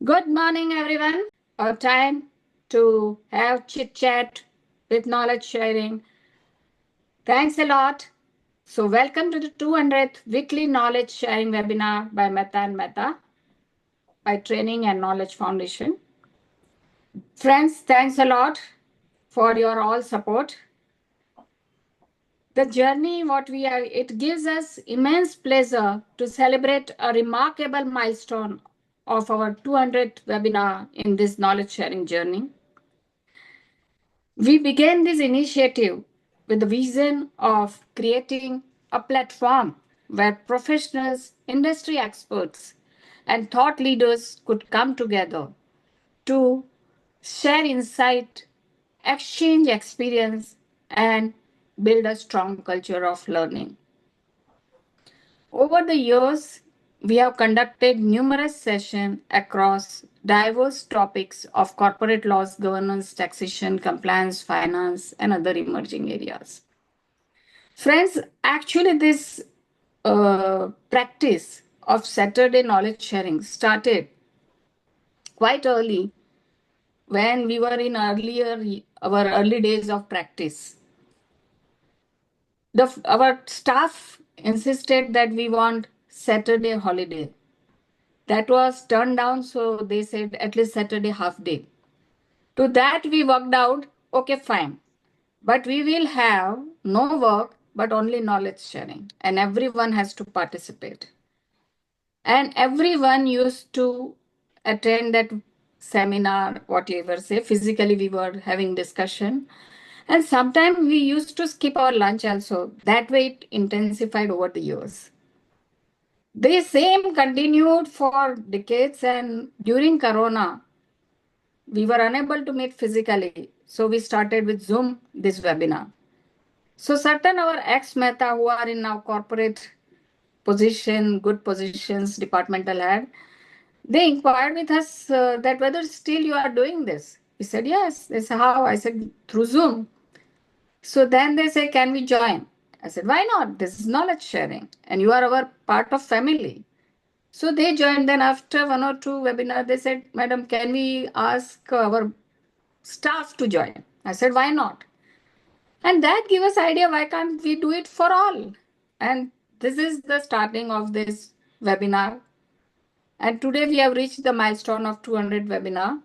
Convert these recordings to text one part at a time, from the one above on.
Good morning, everyone. Our time to have chit chat with knowledge sharing. Thanks a lot. So, welcome to the 200th weekly knowledge sharing webinar by Mehta and Mehta by Training and Knowledge Foundation. Friends, thanks a lot for your all support. The journey, what we are, it gives us immense pleasure to celebrate a remarkable milestone of our 200th webinar in this knowledge sharing journey. We began this initiative with the vision of creating a platform where professionals, industry experts, and thought leaders could come together to share insight, exchange experience, and build a strong culture of learning. Over the years, we have conducted numerous sessions across diverse topics of corporate laws, governance, taxation, compliance, finance, and other emerging areas. Friends, actually, this practice of Saturday knowledge sharing started quite early when we were in our early days of practice. Our staff insisted that we want Saturday holiday. That was turned down, so they said at least Saturday half day. To that we worked out, okay, fine. But we will have no work, but only knowledge sharing, and everyone has to participate. And everyone used to attend that seminar, whatever, say, physically we were having discussion. And sometimes we used to skip our lunch also. That way it intensified over the years. The same continued for decades, and during Corona, we were unable to meet physically. So we started with Zoom this webinar. So certain our ex-Mehta who are in now corporate position, good positions, departmental head, they inquired with us that whether still you are doing this. We said, yes. They said, how? I said, through Zoom. So then they say, can we join? I said, why not? This is knowledge sharing and you are our part of family. So they joined. Then after one or two webinars, they said, Madam, can we ask our staff to join? I said, why not? And that gave us idea, why can't we do it for all? And this is the starting of this webinar. And today we have reached the milestone of 200 webinar.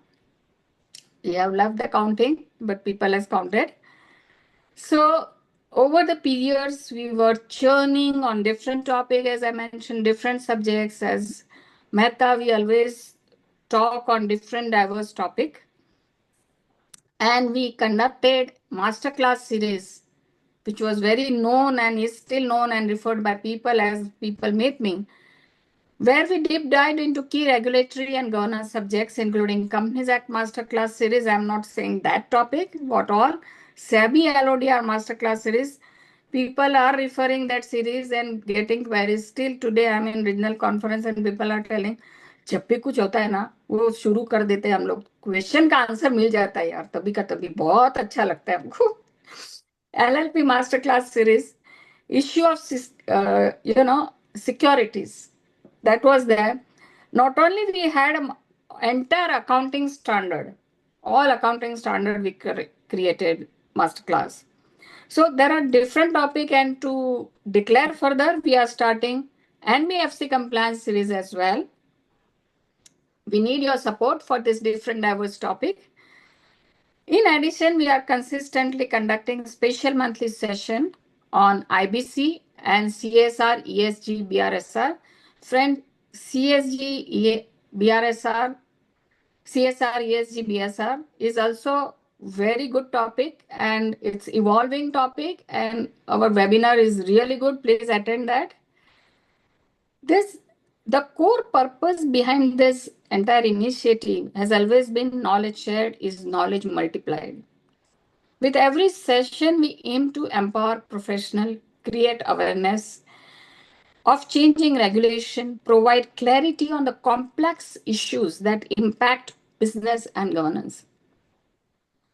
We have left the counting, but people has counted. So over the periods, we were churning on different topics, as I mentioned, different subjects. As Mehta, we always talk on different diverse topic. And we conducted masterclass series, which was very known and is still known and referred by people as people meet me, where we deep dived into key regulatory and governance subjects, including Companies Act Masterclass series. I'm not saying that topic, what all. SEBI LODR Masterclass series. People are referring that series and getting queries. Still today, I'm in regional conference and people are telling, जब भी कुछ होता है ना, वो शुरू कर देते हैं हम लोग. क्वेश्चन का आंसर मिल जाता है यार, तभी का तभी. बहुत अच्छा लगता है हमको. LLP Masterclass series. Issue of, securities. That was there. Not only we had an entire accounting standard, all accounting standard we created masterclass. So there are different topic, and to declare further, we are starting NBFC compliance series as well. We need your support for this different diverse topic. In addition, we are consistently conducting special monthly session on IBC and CSR, ESG, BRSR. Friend, CSG, BRSR, CSR, ESG, BSR is also very good topic and it's evolving topic, and our webinar is really good. Please attend that. The core purpose behind this entire initiative has always been knowledge shared is knowledge multiplied. With every session, we aim to empower professionals, create awareness of changing regulation, provide clarity on the complex issues that impact business and governance.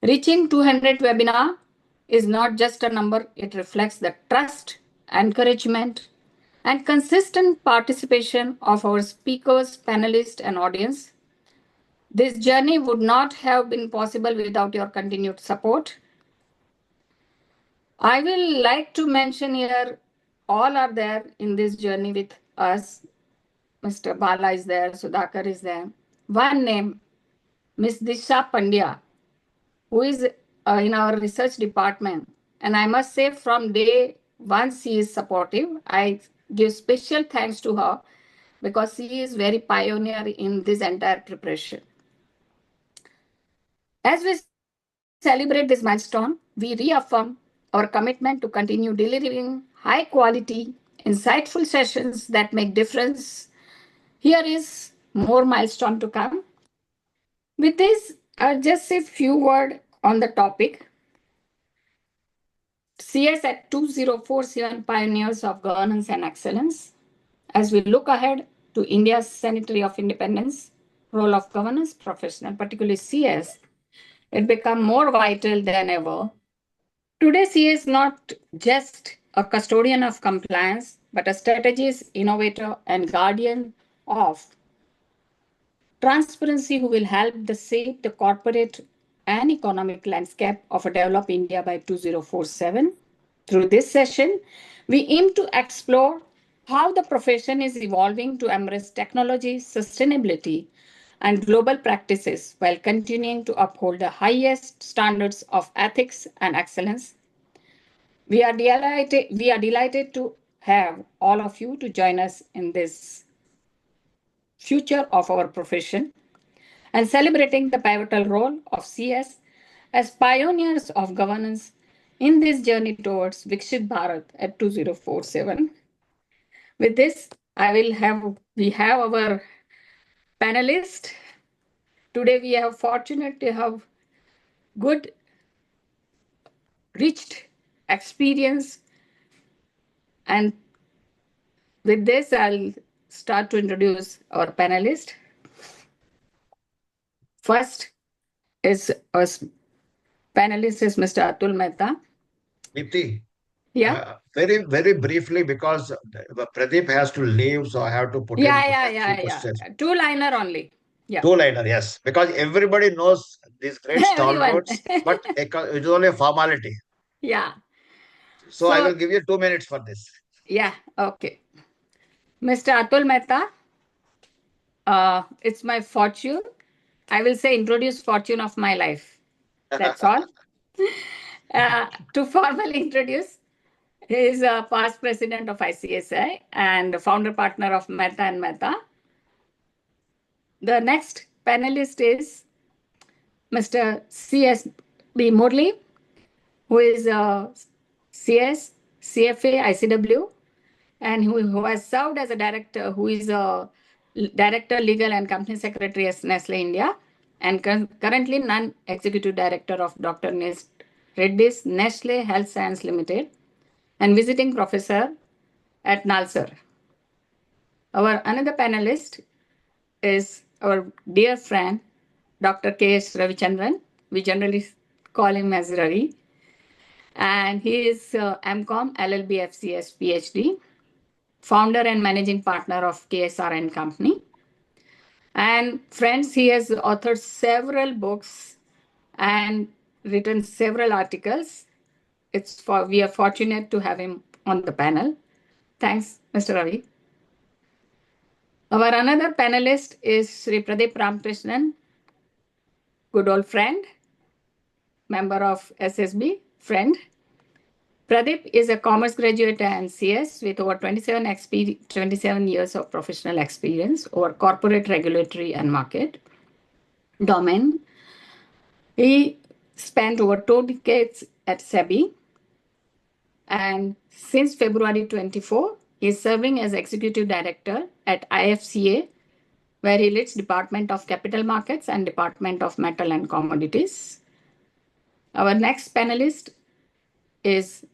Reaching 200 webinar is not just a number, it reflects the trust, encouragement, and consistent participation of our speakers, panelists, and audience. This journey would not have been possible without your continued support. I will like to mention here, all are there in this journey with us. Mr. Bala is there, Sudhakar is there. One name, Miss Disha Pandya, who is in our research department. And I must say, from day one, she is supportive. I give special thanks to her because she is very pioneer in this entire preparation. As we celebrate this milestone, we reaffirm our commitment to continue delivering high quality, insightful sessions that make difference. Here is more milestone to come. With this, I'll just say a few words on the topic. CS at 2047 Pioneers of Governance and Excellence. As we look ahead to India's centenary of independence, role of governance professional, particularly CS, it become more vital than ever. Today, CA is not just a custodian of compliance, but a strategist, innovator, and guardian of transparency who will help the shape the corporate and economic landscape of a developed India by 2047. Through this session, we aim to explore how the profession is evolving to embrace technology, sustainability, and global practices while continuing to uphold the highest standards of ethics and excellence. We are delighted to have all of you to join us in this future of our profession and celebrating the pivotal role of CS as pioneers of governance in this journey towards Viksit Bharat at 2047. With this, we have our panelists. Today we are fortunate to have good, rich experience. And with this, I'll start to introduce our panelists. First is our panelist is Mr. Atul Mehta. Dipti, Yeah. very, very briefly, because Pradeep has to leave, so I have to put in a few questions. Two-liner only. Yeah. Two-liner, yes, because everybody knows these great Everyone. stalwarts, but it's only a formality. Yeah. So I will So, give you 2 minutes for this. yeah, okay. Mr. Atul Mehta, it's my fortune. I will say introduce fortune of my life. That's all. To formally introduce, he is a past president of ICSI and founder partner of Mehta and Mehta. The next panelist is Mr. C.S.B. Murli, who is a CS, CFA, ICW, and who has served as a director, who is a director, legal and company secretary at Nestle India, and currently non-executive director of Dr. Reddy's Nestle Health Science Limited, and visiting professor at Nalsar. Our another panelist is our dear friend, Dr. K.S. Ravichandran. We generally call him as Ravi. And he is MCOM LLB FCS PhD, founder and managing partner of KSR and Company. And friends, he has authored several books and written several articles. We are fortunate to have him on the panel. Thanks, Mr. Ravi. Our another panelist is Sri Pradeep Ramkrishnan, good old friend, member of SSB, friend. Pradeep is a commerce graduate and CS with over 27 years of professional experience over corporate regulatory and market domain. He spent over 2 decades at SEBI, and since February 24, he is serving as executive director at IFCA, where he leads Department of Capital Markets and Department of Metal and Commodities. Our next panelist is,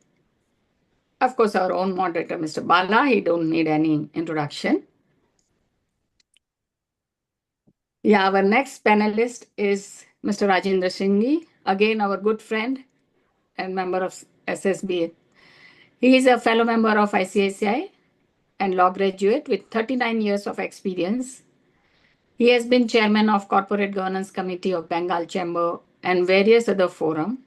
of course, our own moderator, Mr. Bala. He don't need any introduction. Yeah, our next panelist is Mr. Rajendra Singhi, again our good friend and member of SSB. He is a fellow member of ICSI and law graduate with 39 years of experience. He has been chairman of Corporate Governance Committee of Bengal Chamber and various other forums.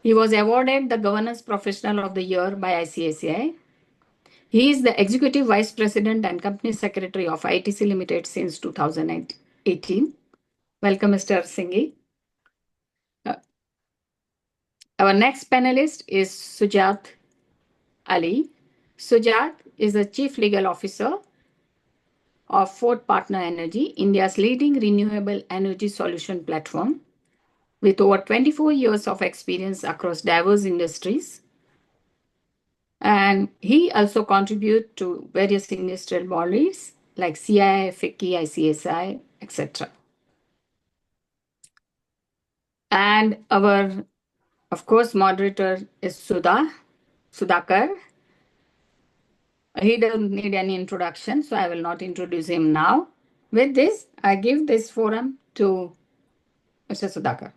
He was awarded the Governance Professional of the Year by ICSI. He is the Executive Vice President and Company Secretary of ITC Limited since 2018. Welcome, Mr. Singhi. Our next panelist is Sujat Ali. Sujat is the Chief Legal Officer of Ford Partner Energy, India's leading renewable energy solution platform, with over 24 years of experience across diverse industries. And he also contributes to various industrial bodies like CII, FICCI, ICSI, etc. And our, of course, moderator is Sudhakar. He doesn't need any introduction, so I will not introduce him now. With this, I give this forum to Mr. Sudhakar.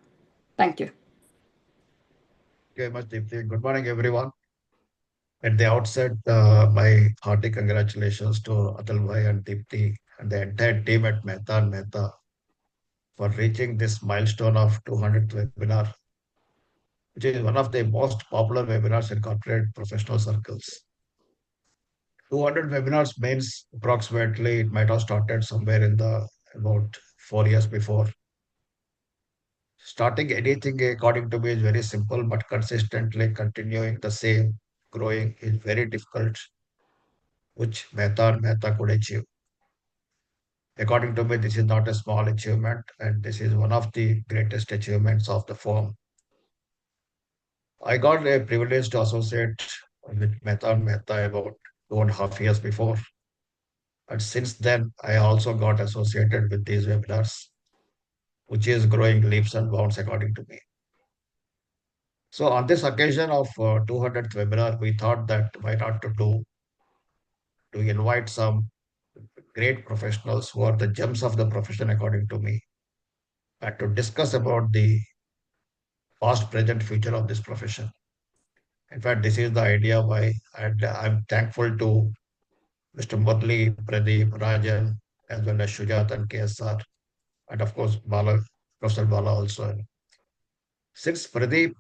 Thank you. Thank you very much, Deepthi. Good morning, everyone. At the outset, my hearty congratulations to Atal Bhai and Deepthi and the entire team at Mehta and Mehta for reaching this milestone of 200th webinar, which is one of the most popular webinars in corporate professional circles. 200 webinars means approximately it might have started somewhere in the about 4 years before. Starting anything, according to me, is very simple, but consistently continuing the same, growing is very difficult, which Mehta and Mehta could achieve. According to me, this is not a small achievement, and this is one of the greatest achievements of the firm. I got a privilege to associate with Mehta and Mehta about 2.5 years before. And since then, I also got associated with these webinars, which is growing leaps and bounds according to me. So on this occasion of 200th webinar, we thought that why not to invite some great professionals who are the gems of the profession according to me, and to discuss about the past, present, future of this profession. In fact, this is the idea why, and I'm thankful to Mr. Murli, Pradeep, Rajan, as well as Shujat and KSR, and of course Bala, Professor Bala also. Since Pradeep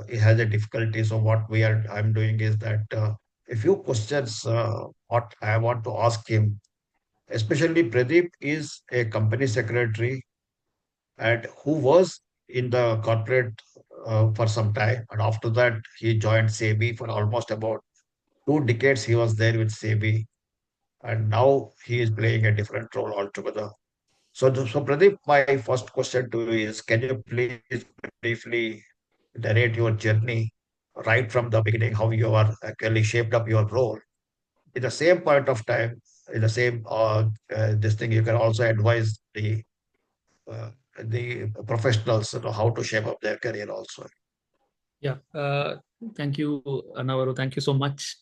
he has a difficulty, so what I'm doing is that a few questions what I want to ask him, especially Pradeep is a company secretary and who was in the corporate for some time, and after that he joined SEBI for almost about 2 decades. He was there with SEBI, and now he is playing a different role altogether. So Pradeep, my first question to you is: can you please briefly narrate your journey right from the beginning, how you are actually shaped up your role? In the same point of time, in the same this thing, you can also advise uh, the professionals, how to shape up their career also. Yeah, thank you, Anavaru. Thank you so much.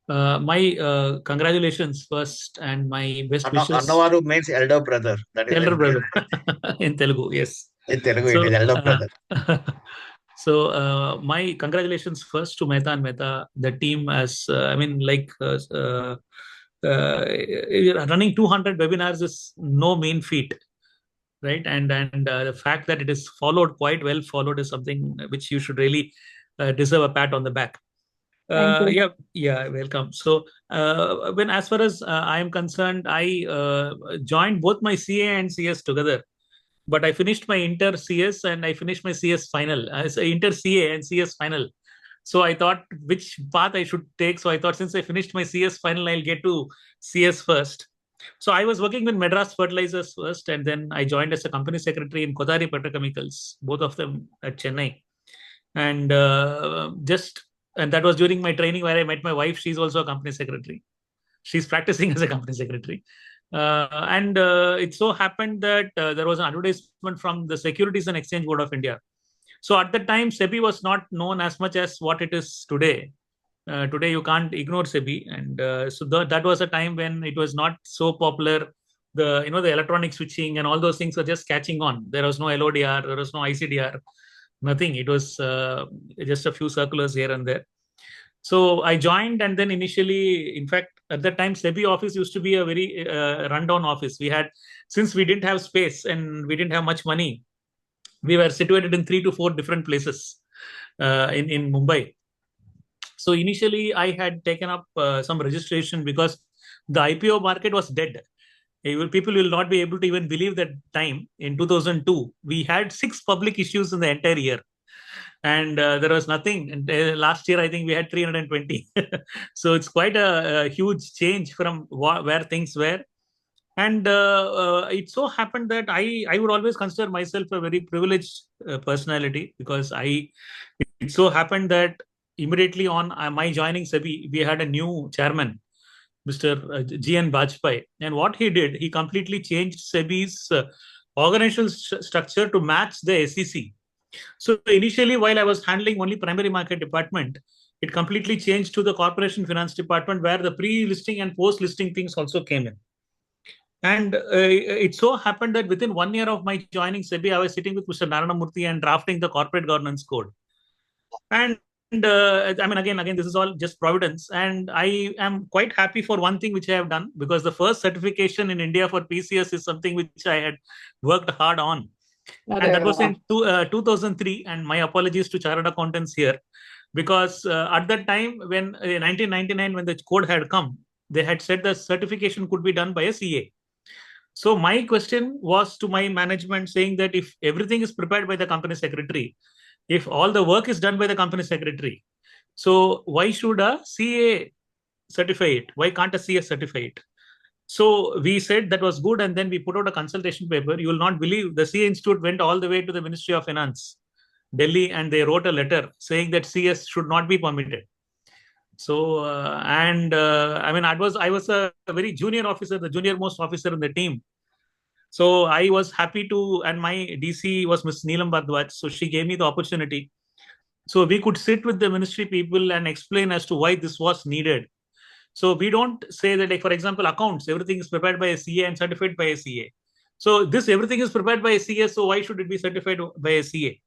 My congratulations first and my best wishes. Annavaru means elder brother. That is elder brother in Telugu, yes. In Telugu, it is elder brother. So my congratulations first to Mehta and Mehta, the team as, running 200 webinars is no mean feat, right? And the fact that it is followed, quite well followed, is something which you should really deserve a pat on the back. Yeah, welcome. So when, as far as I am concerned, I joined both my CA and CS together, but I finished my inter CS and I finished my CS final, inter CA and CS final. So I thought which path I should take. So I thought, since I finished my CS final, I'll get to CS first. So I was working with Madras Fertilizers first, and then I joined as a company secretary in Kodari Petrochemicals, both of them at Chennai. And and that was during my training where I met my wife. She's also a company secretary. She's practicing as a company secretary. And it so happened that there was an advertisement from the Securities and Exchange Board of India. So at the time, SEBI was not known as much as what it is today. Today, you can't ignore SEBI. And so that was a time when it was not so popular. The electronic switching and all those things were just catching on. There was no LODR, there was no ICDR, nothing. It was just a few circulars here and there. So I joined, and then initially, in fact, at that time, SEBI office used to be a very rundown office. Since we didn't have space and we didn't have much money, we were situated in 3 to 4 different places in Mumbai. So initially, I had taken up some registration because the IPO market was dead. People will not be able to even believe that time in 2002, we had 6 public issues in the entire year. And there was nothing. And last year, I think we had 320. So it's quite a huge change from where things were. And it so happened that I would always consider myself a very privileged personality, because it so happened that immediately on my joining SEBI, we had a new chairman, Mr. G.N. Bajpai. And what he did, he completely changed SEBI's organizational structure to match the SEC. So initially, while I was handling only primary market department, it completely changed to the corporation finance department, where the pre-listing and post-listing things also came in. And it so happened that within 1 year of my joining SEBI, I was sitting with Mr. Narana Murthy and drafting the corporate governance code. And I mean, again, this is all just providence. And I am quite happy for one thing which I have done, because the first certification in India for PCS is something which I had worked hard on. And that was in 2003. And my apologies to chartered accountants here, because at that time, when 1999, when the code had come, they had said the certification could be done by a CA. So my question was to my management, saying that if everything is prepared by the company secretary, if all the work is done by the company secretary, so why should a CA certify it? Why can't a CA certify it? So we said that was good, and then we put out a consultation paper. You will not believe, the CA Institute went all the way to the Ministry of Finance, Delhi, and they wrote a letter saying that CS should not be permitted. So I mean, I was a very junior officer, the junior most officer in the team. So I was happy to, and my DC was Ms. Neelam Bhardwaj. So she gave me the opportunity. So we could sit with the ministry people and explain as to why this was needed. So we don't say that, like, for example, accounts, everything is prepared by a CA and certified by a CA. So this everything is prepared by a CA. So why should it be certified by a CA?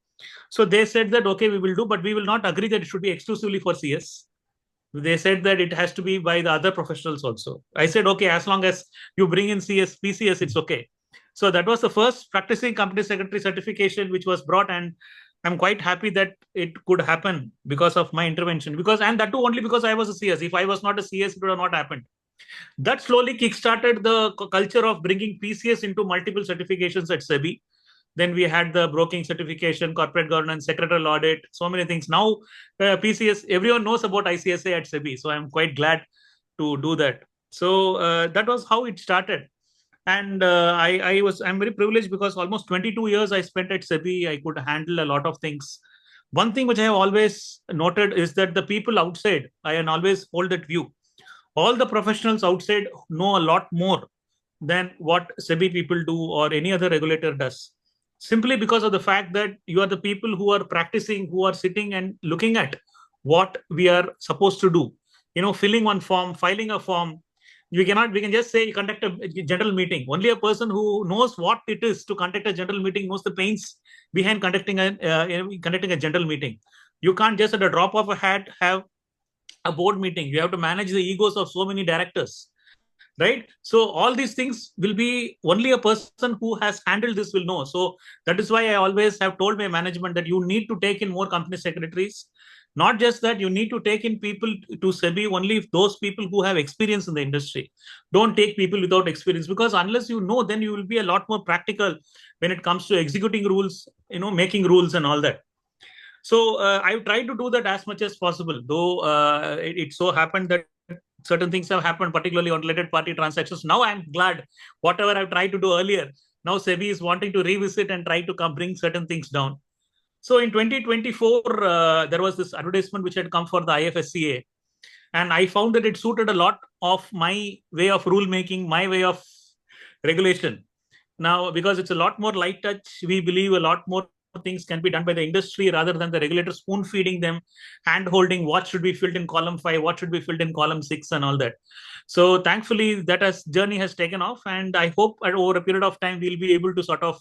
So they said that, okay, we will do, but we will not agree that it should be exclusively for CS. They said that it has to be by the other professionals also. I said, okay, as long as you bring in CS, PCS, it's okay. So that was the first practicing company secretary certification which was brought, and I'm quite happy that it could happen because of my intervention. And that too only because I was a CS. If I was not a CS, it would have not happened. That slowly kickstarted the culture of bringing PCS into multiple certifications at SEBI. Then we had the broking certification, corporate governance, secretarial audit, so many things. Now, PCS, everyone knows about ICSI at SEBI. So I'm quite glad to do that. So that was how it started. And I'm very privileged, because almost 22 years I spent at SEBI. I could handle a lot of things. One thing which I have always noted is that the people outside, I can always hold that view. All the professionals outside know a lot more than what SEBI people do or any other regulator does, simply because of the fact that you are the people who are practicing, who are sitting and looking at what we are supposed to do. Filling one form, filing a form. We can just say conduct a general meeting. Only a person who knows what it is to conduct a general meeting knows the pains behind conducting a general meeting. You can't just at a drop of a hat have a board meeting. You have to manage the egos of so many directors, right? So all these things will be only a person who has handled this will know. So that is why I always have told my management that you need to take in more company secretaries. Not just that, you need to take in people to SEBI only if those people who have experience in the industry. Don't take people without experience, because unless you know, then you will be a lot more practical when it comes to executing rules, making rules and all that. So I've tried to do that as much as possible, though it so happened that certain things have happened, particularly on related party transactions. Now I'm glad whatever I've tried to do earlier, now SEBI is wanting to revisit and try to bring certain things down. So in 2024, there was this advertisement which had come for the IFSCA. And I found that it suited a lot of my way of rule making, my way of regulation. Now, because it's a lot more light touch, we believe a lot more things can be done by the industry rather than the regulator spoon feeding them, hand holding what should be filled in column 5, what should be filled in column 6 and all that. So thankfully that journey has taken off, and I hope over a period of time we'll be able to sort of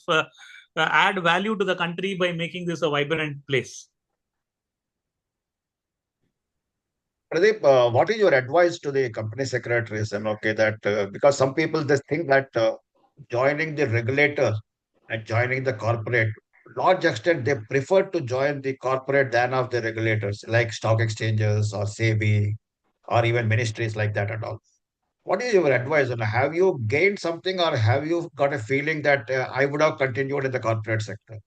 add value to the country by making this a vibrant place. Pradeep, what is your advice to the company secretaries? And okay, that because some people they think that joining the regulator and joining the corporate, large extent they prefer to join the corporate than of the regulators like stock exchanges or SEBI or even ministries like that and all. What is your advice? And have you gained something or have you got a feeling that I would have continued in the corporate sector?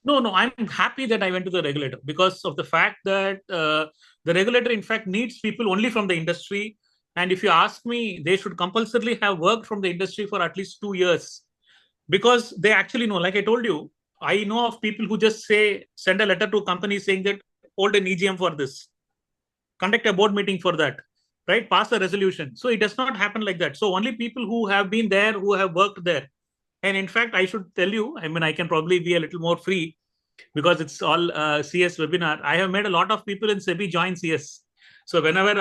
No, no, I'm happy that I went to the regulator because of the fact that the regulator, in fact, needs people only from the industry. And if you ask me, they should compulsorily have worked from the industry for at least 2 years because they actually know. Like I told you, I know of people who just say, send a letter to a company saying that hold an EGM for this, conduct a board meeting for that, right? Pass a resolution. So it does not happen like that. So only people who have been there, who have worked there. And in fact, I should tell you, I mean, I can probably be a little more free because it's all CS webinar. I have made a lot of people in SEBI join CS. So whenever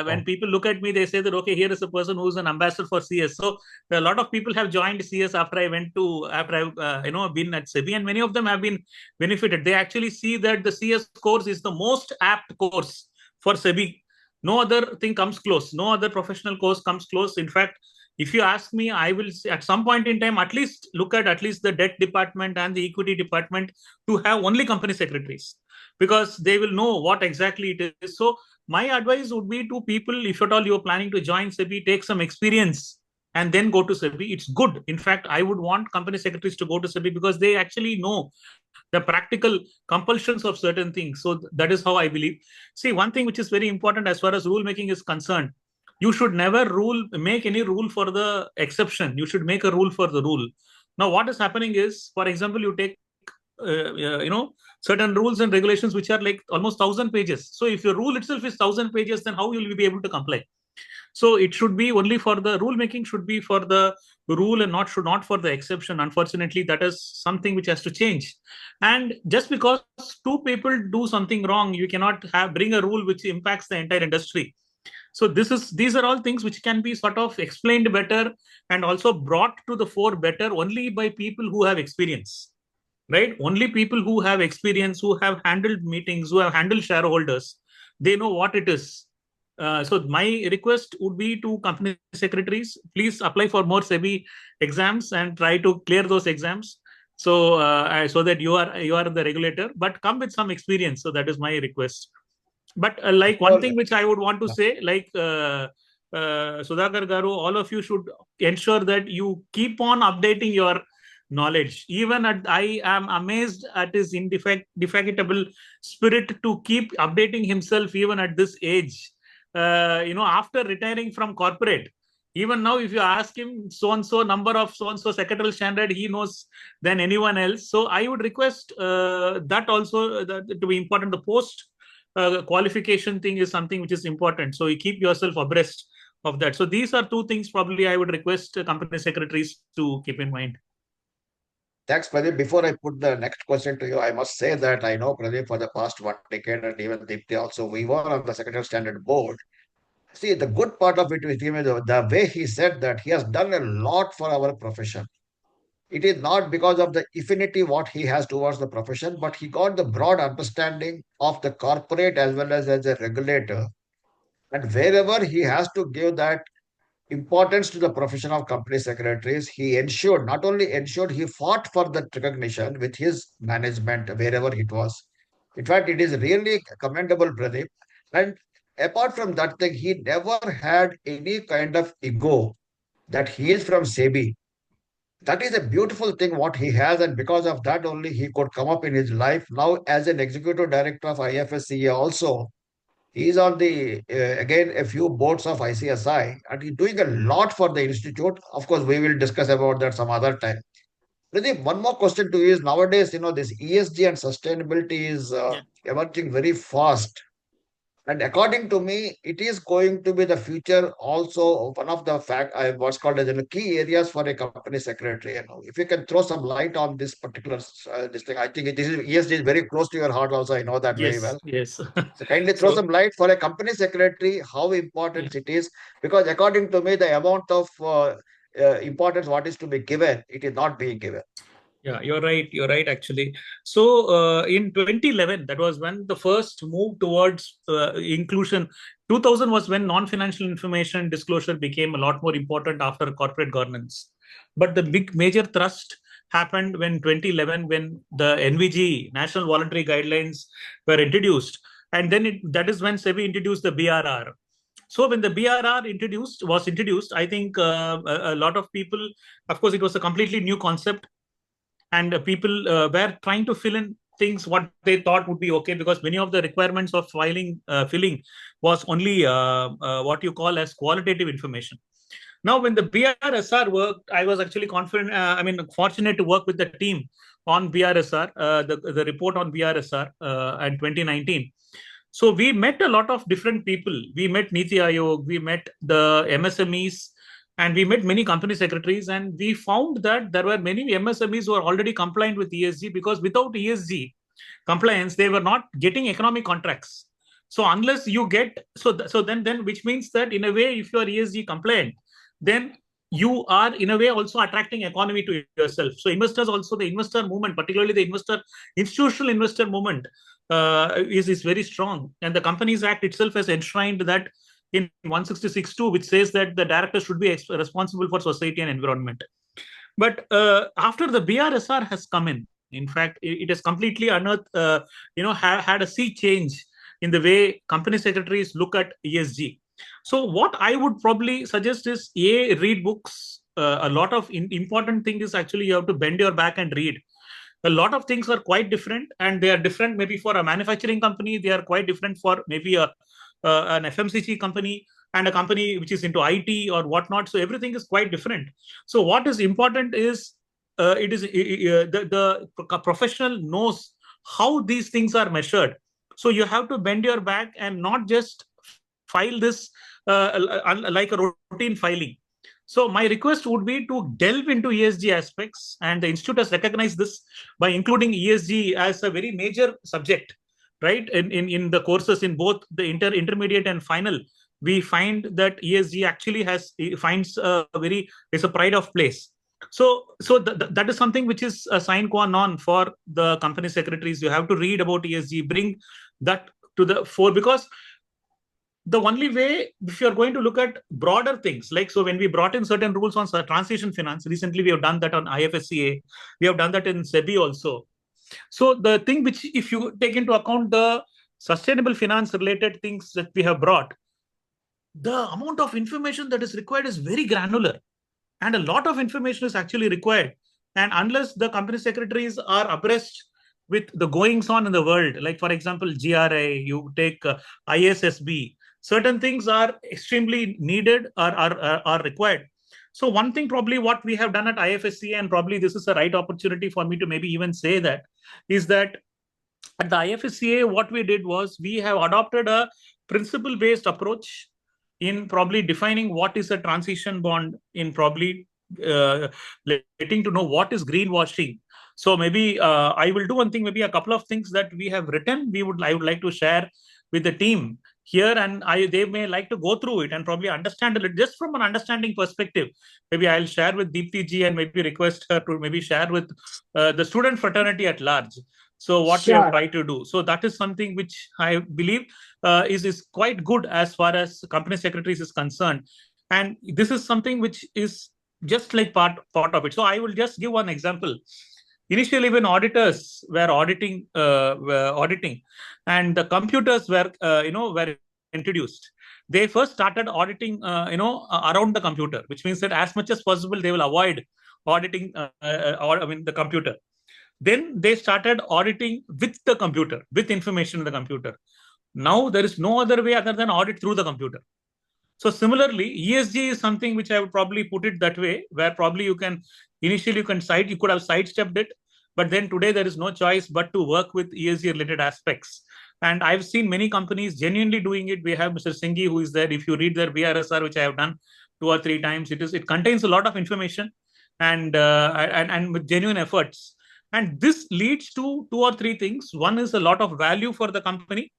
when people look at me, they say that, okay, here is a person who's an ambassador for CS. So a lot of people have joined CS after I've, been at SEBI, and many of them have been benefited. They actually see that the CS course is the most apt course for SEBI. No other thing comes close. No other professional course comes close. In fact, if you ask me, I will say at some point in time, at least look at least the debt department and the equity department to have only company secretaries because they will know what exactly it is. So my advice would be to people, if at all you're planning to join SEBI, take some experience and then go to SEBI. It's good. In fact, I would want company secretaries to go to SEBI because they actually know the practical compulsions of certain things. So that is how I believe. See, one thing which is very important as far as rule making is concerned, you should never make any rule for the exception. You should make a rule for the rule. Now, what is happening is, for example, you take certain rules and regulations which are like almost 1,000 pages. So if your rule itself is 1,000 pages, then how will you be able to comply? So it should be only for the rule making should be for the rule and not for the exception. Unfortunately, that is something which has to change. And just because two people do something wrong, you cannot bring a rule which impacts the entire industry. So these are all things which can be sort of explained better and also brought to the fore better only by people who have experience, right? Only people who have experience, who have handled meetings, who have handled shareholders, they know what it is. So my request would be to company secretaries, please apply for more SEBI exams and try to clear those exams. So that you are the regulator, but come with some experience. So that is my request. But like one thing which I would want to say, like Sudhakar Garu, all of you should ensure that you keep on updating your knowledge. I am amazed at his indefatigable spirit to keep updating himself even at this age. After retiring from corporate, even now, if you ask him so and so number of so and so secretarial standard, he knows than anyone else. So I would request that also to be important. The post qualification thing is something which is important. So you keep yourself abreast of that. So these are two things probably I would request company secretaries to keep in mind. Thanks, Pradeep. Before I put the next question to you, I must say that I know Pradeep for the past 1 decade and even Deepti also, we were on the Secretary Standard Board. See, the good part of it with him is the way he said that he has done a lot for our profession. It is not because of the affinity what he has towards the profession, but he got the broad understanding of the corporate as a regulator. And wherever he has to give that importance to the profession of company secretaries, he ensured, not only ensured, he fought for that recognition with his management wherever it was. In fact, it is really commendable, Pradeep. And apart from that thing, he never had any kind of ego that he is from SEBI. That is a beautiful thing what he has, and because of that only he could come up in his life. Now, as an executive director of IFSCA also, he is on the again a few boards of ICSI, and he's doing a lot for the institute. Of course, we will discuss about that some other time. Pradeep, one more question to you is nowadays, this ESG and sustainability is emerging very fast. And according to me, it is going to be the future also one of the what's called as key areas for a company secretary. If you can throw some light on this particular this thing, I think this is ESG is very close to your heart. Also, I know that very Yes, well. yes. So kindly throw some light for a company secretary how important it is, because according to me, the amount of importance what is to be given, it is not being given. Yeah, you're right. You're right, actually. So in 2011, that was when the first move towards inclusion. 2000 was when non-financial information disclosure became a lot more important after corporate governance. But the big major thrust happened when 2011, when the NVG, National Voluntary Guidelines, were introduced. And then that is when SEBI introduced the BRR. So when the BRR was introduced, I think a lot of people, of course, it was a completely new concept, and people were trying to fill in things what they thought would be okay, because many of the requirements of filling was only what you call as qualitative information. Now, when the BRSR worked, I was actually confident, fortunate to work with the team on BRSR, the report on BRSR in 2019. So we met a lot of different people. We met Niti Aayog, we met the MSMEs, and we met many company secretaries. And we found that there were many MSMEs who are already compliant with ESG, because without ESG compliance, they were not getting economic contracts. So unless you get, then which means that in a way, if you are ESG compliant, then you are in a way also attracting economy to yourself. So investors also, the investor movement, particularly the institutional investor movement, is very strong. And the Companies Act itself has enshrined that in 166(2), which says that the director should be responsible for society and environment. But after the BRSR has come in fact, it has completely unearthed, had a sea change in the way company secretaries look at ESG. So what I would probably suggest is, read books. A lot of important thing is actually you have to bend your back and read. A lot of things are quite different, and they are different maybe for a manufacturing company, they are quite different for maybe an FMCG company, and a company which is into IT or whatnot. So everything is quite different. So what is important is, the professional knows how these things are measured. So you have to bend your back and not just file this like a routine filing. So my request would be to delve into ESG aspects, and the institute has recognized this by including ESG as a very major subject, right? In the courses in both the intermediate and final, we find that ESG actually finds it's a pride of place. So that is something which is a sine qua non for the company secretaries. You have to read about ESG, bring that to the fore, because the only way, if you're going to look at broader things, like, so when we brought in certain rules on transition finance, recently we have done that on IFSCA, we have done that in SEBI also. So the thing which, if you take into account the sustainable finance related things that we have brought, the amount of information that is required is very granular, and a lot of information is actually required. And unless the company secretaries are abreast with the goings on in the world, like for example GRI, you take ISSB, certain things are extremely needed or are required. So one thing probably what we have done at IFSCA, and probably this is the right opportunity for me to maybe even say that, is that at the IFSCA, what we did was we have adopted a principle-based approach in probably defining what is a transition bond, in probably letting to know what is greenwashing. So maybe I will do one thing, maybe a couple of things that we have written, I would like to share with the team here, and they may like to go through it and probably understand a little, just from an understanding perspective. Maybe I'll share with Deepti ji, and maybe request her to maybe share with the student fraternity at large. So what we have tried to do. So that is something which I believe is quite good as far as company secretaries is concerned. And this is something which is just like part of it. So I will just give one example. Initially, when auditors were auditing, and the computers were introduced, they first started auditing, around the computer, which means that as much as possible they will avoid auditing, the computer. Then they started auditing with the computer, with information in the computer. Now there is no other way other than audit through the computer. So similarly, ESG is something which I would probably put it that way, where probably you could have sidestepped it, but then today there is no choice but to work with ESG related aspects. And I've seen many companies genuinely doing it. We have Mr. Singhi, who is there. If you read their BRSR, which I have done 2 or 3 times, it contains a lot of information, and with genuine efforts. And this leads to 2 or 3 things. One is a lot of value for the company,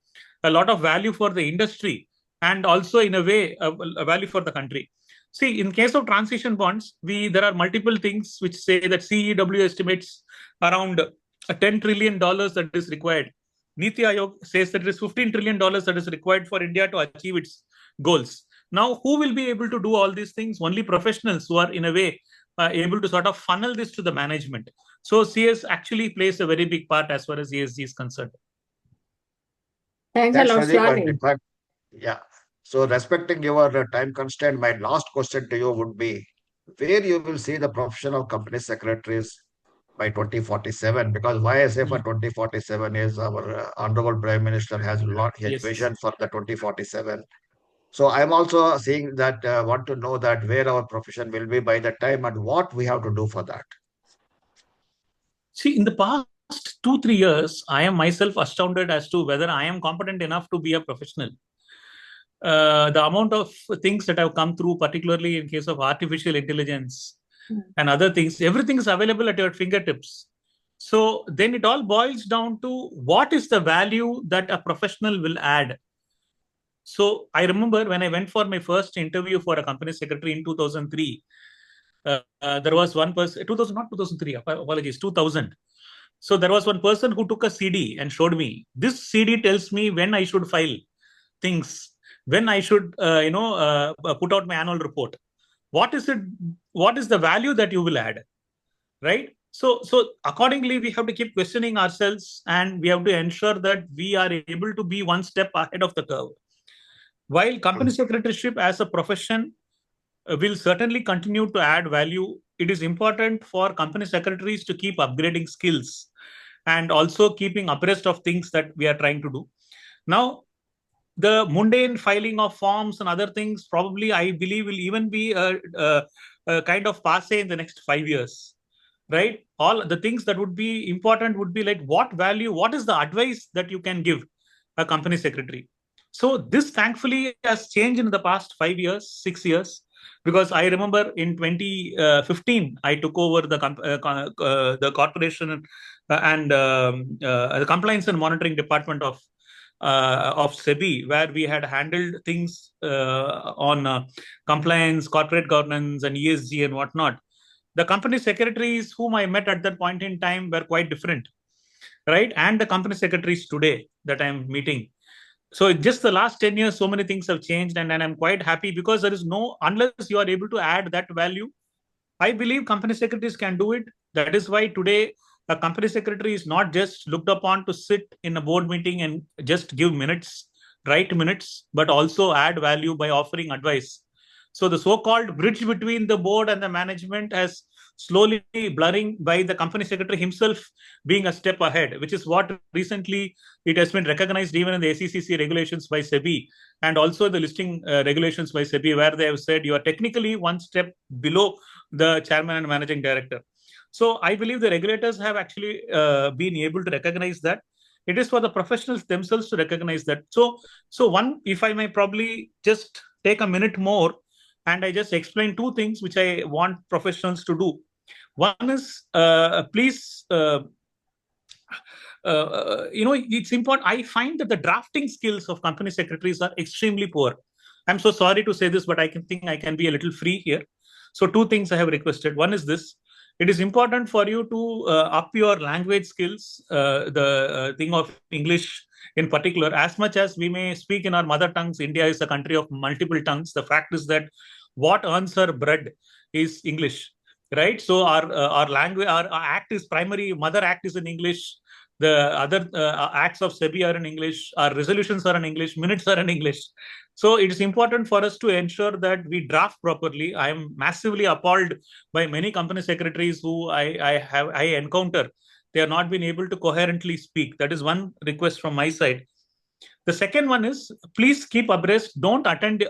a lot of value for the industry, and also in a way a value for the country. See, in case of transition bonds, there are multiple things which say that CEW estimates around $10 trillion that is required. Niti Aayog says that it is $15 trillion that is required for India to achieve its goals. Now, who will be able to do all these things? Only professionals who are, in a way, able to sort of funnel this to the management. So CS actually plays a very big part as far as ESG is concerned. Thanks a lot, Pradeep. In Swami. fact, yeah. So respecting your time constraint, my last question to you would be where you will see the profession of company secretaries by 2047? Because why I say for 2047 is our Honorable Prime Minister has a lot his Yes. vision for the 2047. So I'm also seeing that want to know that where our profession will be by that time and what we have to do for that. See, in the past 2-3 years, I am myself astounded as to whether I am competent enough to be a professional. The amount of things that have come through, particularly in case of artificial intelligence and other things, everything is available at your fingertips. So then it all boils down to what is the value that a professional will add. So I remember when I went for my first interview for a company secretary in 2003, there was one person, 2000, not 2003, apologies, 2000. So there was one person who took a CD and showed me. This CD tells me when I should file things, when I should, put out my annual report. What is it? What is the value that you will add, right? So accordingly, we have to keep questioning ourselves, and we have to ensure that we are able to be one step ahead of the curve. While company secretaryship as a profession will certainly continue to add value, it is important for company secretaries to keep upgrading skills and also keeping abreast of things that we are trying to do. Now, the mundane filing of forms and other things probably, I believe, will even be a kind of passe in the next 5 years, right? All the things that would be important would be like what value, what is the advice that you can give a company secretary. So this thankfully has changed in the past 5 years, 6 years, because I remember in 2015 I took over the corporation and the compliance and monitoring department of SEBI, where we had handled things on compliance, corporate governance, and ESG and whatnot. The company secretaries whom I met at that point in time were quite different, right? And the company secretaries today that I'm meeting. So just the last 10 years, so many things have changed, and I'm quite happy because there is no, unless you are able to add that value, I believe company secretaries can do it. That is why today a company secretary is not just looked upon to sit in a board meeting and just give minutes, write minutes, but also add value by offering advice. So the so-called bridge between the board and the management has slowly blurring by the company secretary himself being a step ahead, which is what recently it has been recognized even in the SECC regulations by SEBI and also the listing regulations by SEBI, where they have said you are technically one step below the chairman and managing director. So I believe the regulators have actually been able to recognize that. It is for the professionals themselves to recognize that. So one, if I may probably just take a minute more, and I just explain two things which I want professionals to do. One is please. It's important. I find that the drafting skills of company secretaries are extremely poor. I'm so sorry to say this, but I think I can be a little free here. So two things I have requested. One is this. It is important for you to up your language skills, the thing of English in particular. As much as we may speak in our mother tongues, India is a country of multiple tongues. The fact is that what earns her bread is English, right? So our language, our act is primary, mother act is in English. The other acts of SEBI are in English, our resolutions are in English, minutes are in English. So it is important for us to ensure that we draft properly. I am massively appalled by many company secretaries who I encounter. They have not been able to coherently speak. That is one request from my side. The second one is please keep abreast. Don't attend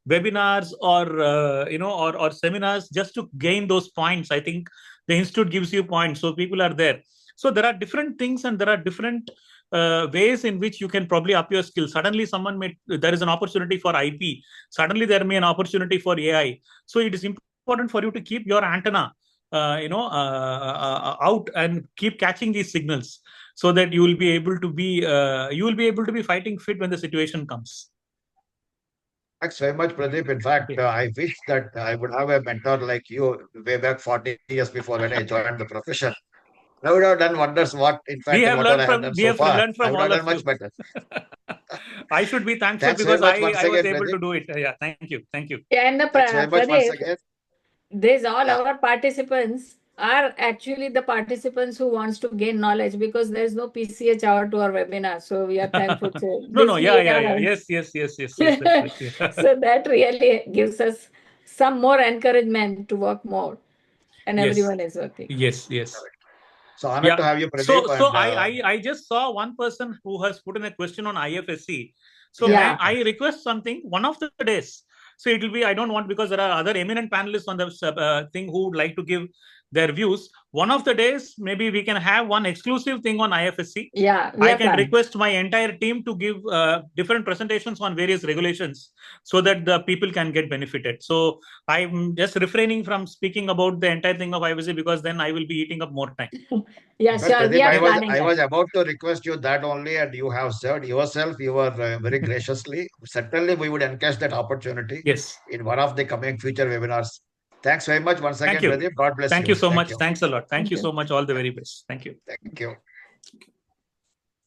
webinars or seminars just to gain those points. I think the institute gives you points, so people are there. So there are different things and there are different ways in which you can probably up your skills. Suddenly there is an opportunity for IP. Suddenly there may be an opportunity for AI. So it is important for you to keep your antenna out and keep catching these signals so that you will be able to be fighting fit when the situation comes. Thanks very much, Pradeep. In fact, I wish that I would have a mentor like you way back 40 years before when I joined the profession. I would have done wonders. In fact, whatever I have done so far, learned I from would have all done of much you. better. I should be thankful Thanks very because much once I was again, able Pradeep. to do it. Yeah, thank you. Thank you. And Thanks very much once Pradeep, again. these all Yeah. our participants are actually the participants who wants to gain knowledge, because there is no PCH hour to our webinar. So we are thankful to No. this Yeah. webinar. Yes. Definitely. So that really gives us some more encouragement to work more, and Yes. everyone is working. Yes. So honored Yeah. to have you, So Pradeep. so And I just saw one person who has put in a question on IFSC. So yeah, may Yeah. I request something? One of the days. So it will be, I don't want, because there are other eminent panelists on the thing who would like to give their views. One of the days, maybe we can have one exclusive thing on IFSC. Yeah, we I are can planning. request my entire team to give different presentations on various regulations so that the people can get benefited. So I'm just refraining from speaking about the entire thing of IFSC, because then I will be eating up more time. Yeah, well, sure. We Pradeep, are planning I that. was about to request you that only, and you have served yourself. You were very graciously. Certainly, we would encash that opportunity Yes. in one of the coming future webinars. Thanks very much once Thank again, you. Pradeep. God bless Thank you. you so Thank much. you. Thanks a lot. Thank Thank you you. so much. All the very best. Thank you. Thank you.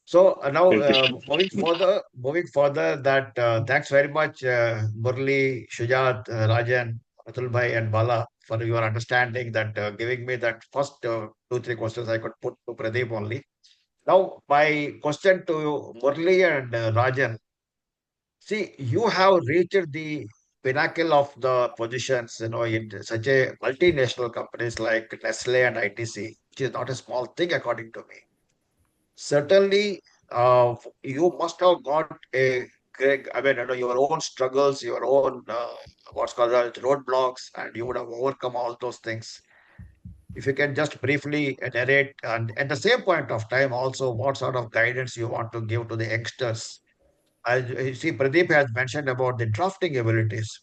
So now Thank you. moving further, that thanks very much, Murli, Shujat, Rajan, Atul Bhai, and Bala for your understanding that giving me that first two, three questions I could put to Pradeep only. Now, my question to Murli and Rajan, see, you have reached the pinnacle of the positions, in such a multinational companies like Nestle and ITC, which is not a small thing according to me. Certainly, you must have got I mean, your own struggles, your own what's called roadblocks, and you would have overcome all those things. If you can just briefly narrate, and at the same point of time, also what sort of guidance you want to give to the youngsters. I see Pradeep has mentioned about the drafting abilities.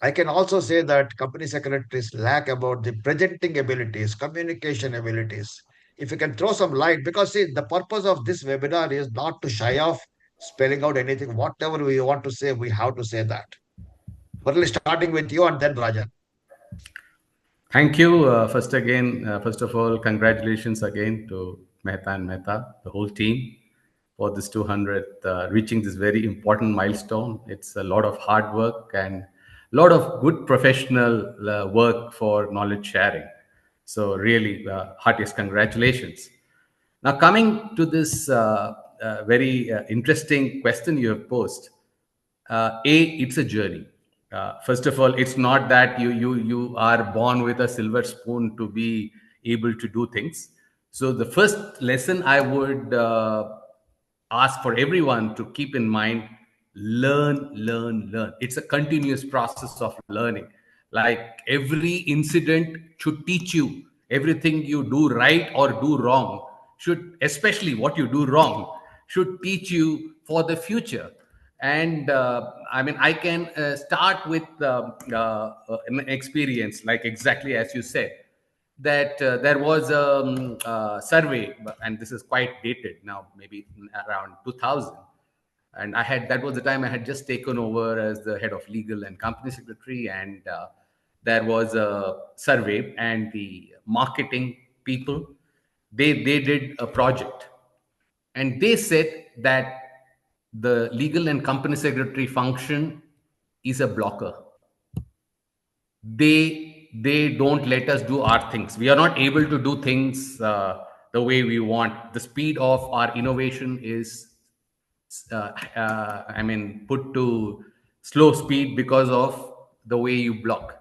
I can also say that company secretaries lack about the presenting abilities, communication abilities. If you can throw some light, because see, the purpose of this webinar is not to shy off spelling out anything. Whatever we want to say, we have to say that. Murali, starting with you and then Rajan. Thank you. First of all, congratulations again to Mehta and Mehta, the whole team, for this 200th, reaching this very important milestone. It's a lot of hard work and a lot of good professional work for knowledge sharing. So really, heartiest congratulations. Now, coming to this very interesting question you have posed, it's a journey. First of all, it's not that you are born with a silver spoon to be able to do things. So the first lesson I would ask for everyone to keep in mind: learn. It's a continuous process of learning. Like every incident should teach you everything you do right or do wrong, should, especially what you do wrong, should teach you for the future. And I mean, I can start with an experience, like exactly as you said, that there was a survey, and this is quite dated now, maybe around 2000. And that was the time I had just taken over as the head of legal and company secretary. And there was a survey, and the marketing people, they did a project, and they said that the legal and company secretary function is a blocker. They don't let us do our things. We are not able to do things the way we want. The speed of our innovation is I mean, put to slow speed because of the way you block.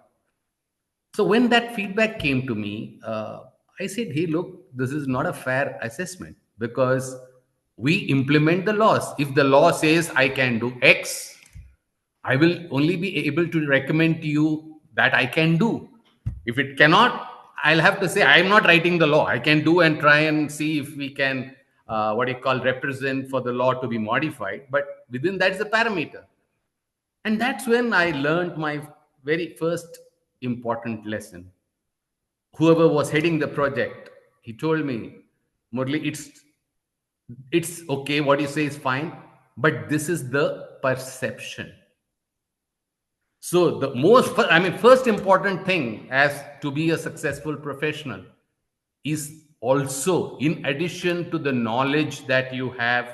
So when that feedback came to me, I said, hey, look, this is not a fair assessment, because we implement the laws. If the law says I can do X, I will only be able to recommend to you that I can do. If it cannot, I'll have to say I'm not writing the law. I can do and try and see if we can, what you call, represent for the law to be modified. But within that's the parameter. And that's when I learned my very first important lesson. Whoever was heading the project, he told me, Murli, it's okay. What you say is fine, but this is the perception. So the first important thing as to be a successful professional is also, in addition to the knowledge that you have,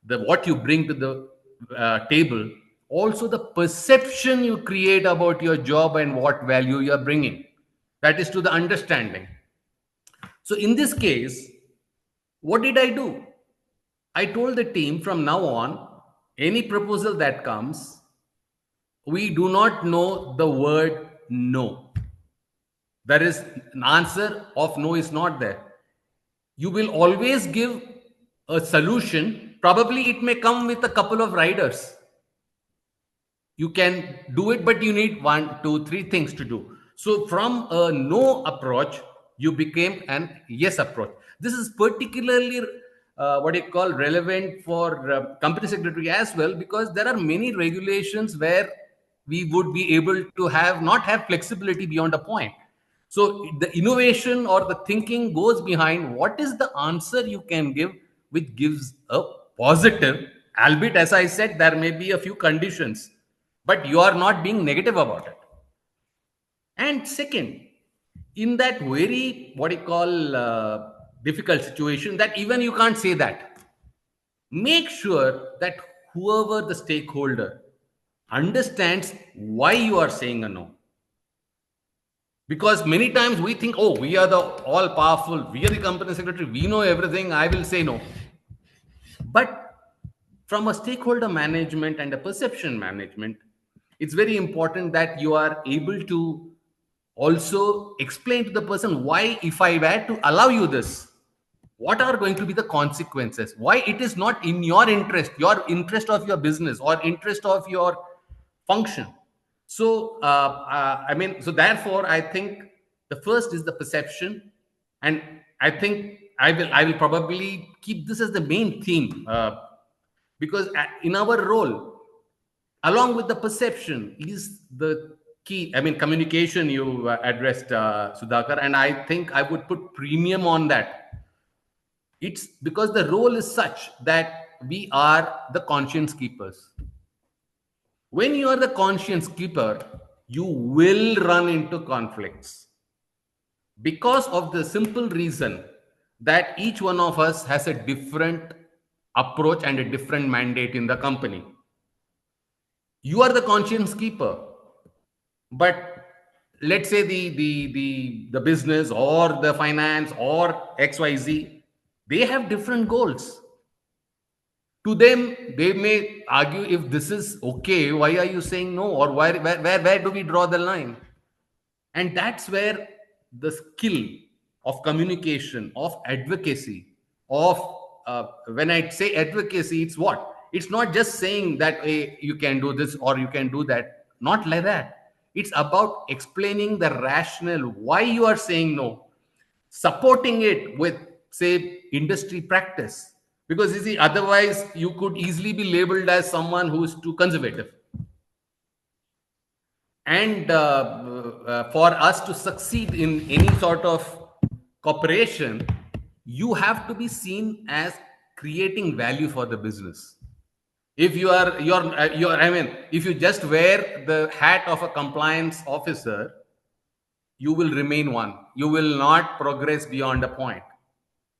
the what you bring to the table, also the perception you create about your job and what value you are bringing. That is to the understanding. So in this case, what did I do? I told the team from now on, any proposal that comes, we do not know the word no. There is an answer of no is not there. You will always give a solution. Probably it may come with a couple of riders. You can do it, but you need 1, 2, 3 things to do. So from a no approach, you became an yes approach. This is particularly what you call relevant for company secretary as well, because there are many regulations where we would be able to have not have flexibility beyond a point. So the innovation or the thinking goes behind what is the answer you can give, which gives a positive, albeit as I said, there may be a few conditions, but you are not being negative about it. And second, in that very what you call difficult situation, that even you can't say that, make sure that whoever the stakeholder understands why you are saying a no. Because many times we think, oh, we are the all powerful, we are the company secretary, we know everything, I will say no. But from a stakeholder management and a perception management, it's very important that you are able to also explain to the person why, if I were to allow you this, what are going to be the consequences, why it is not in your interest of your business or interest of your function. So so therefore I think the first is the perception, and I think I will probably keep this as the main theme, because in our role, along with the perception, is the key. I mean, communication you addressed, Sudhakar, and I think I would put premium on that. It's because the role is such that we are the conscience keepers. When you are the conscience keeper, you will run into conflicts because of the simple reason that each one of us has a different approach and a different mandate in the company. You are the conscience keeper, but let's say the business or the finance or XYZ, they have different goals. To them, they may argue, if this is okay, why are you saying no? Or where do we draw the line? And that's where the skill of communication, of advocacy, of when I say advocacy, it's what? It's not just saying that, hey, you can do this or you can do that. Not like that. It's about explaining the rationale why you are saying no, supporting it with, say, industry practice. Because you see, otherwise you could easily be labeled as someone who is too conservative. And for us to succeed in any sort of cooperation, you have to be seen as creating value for the business. If if you just wear the hat of a compliance officer, you will remain one. You will not progress beyond a point.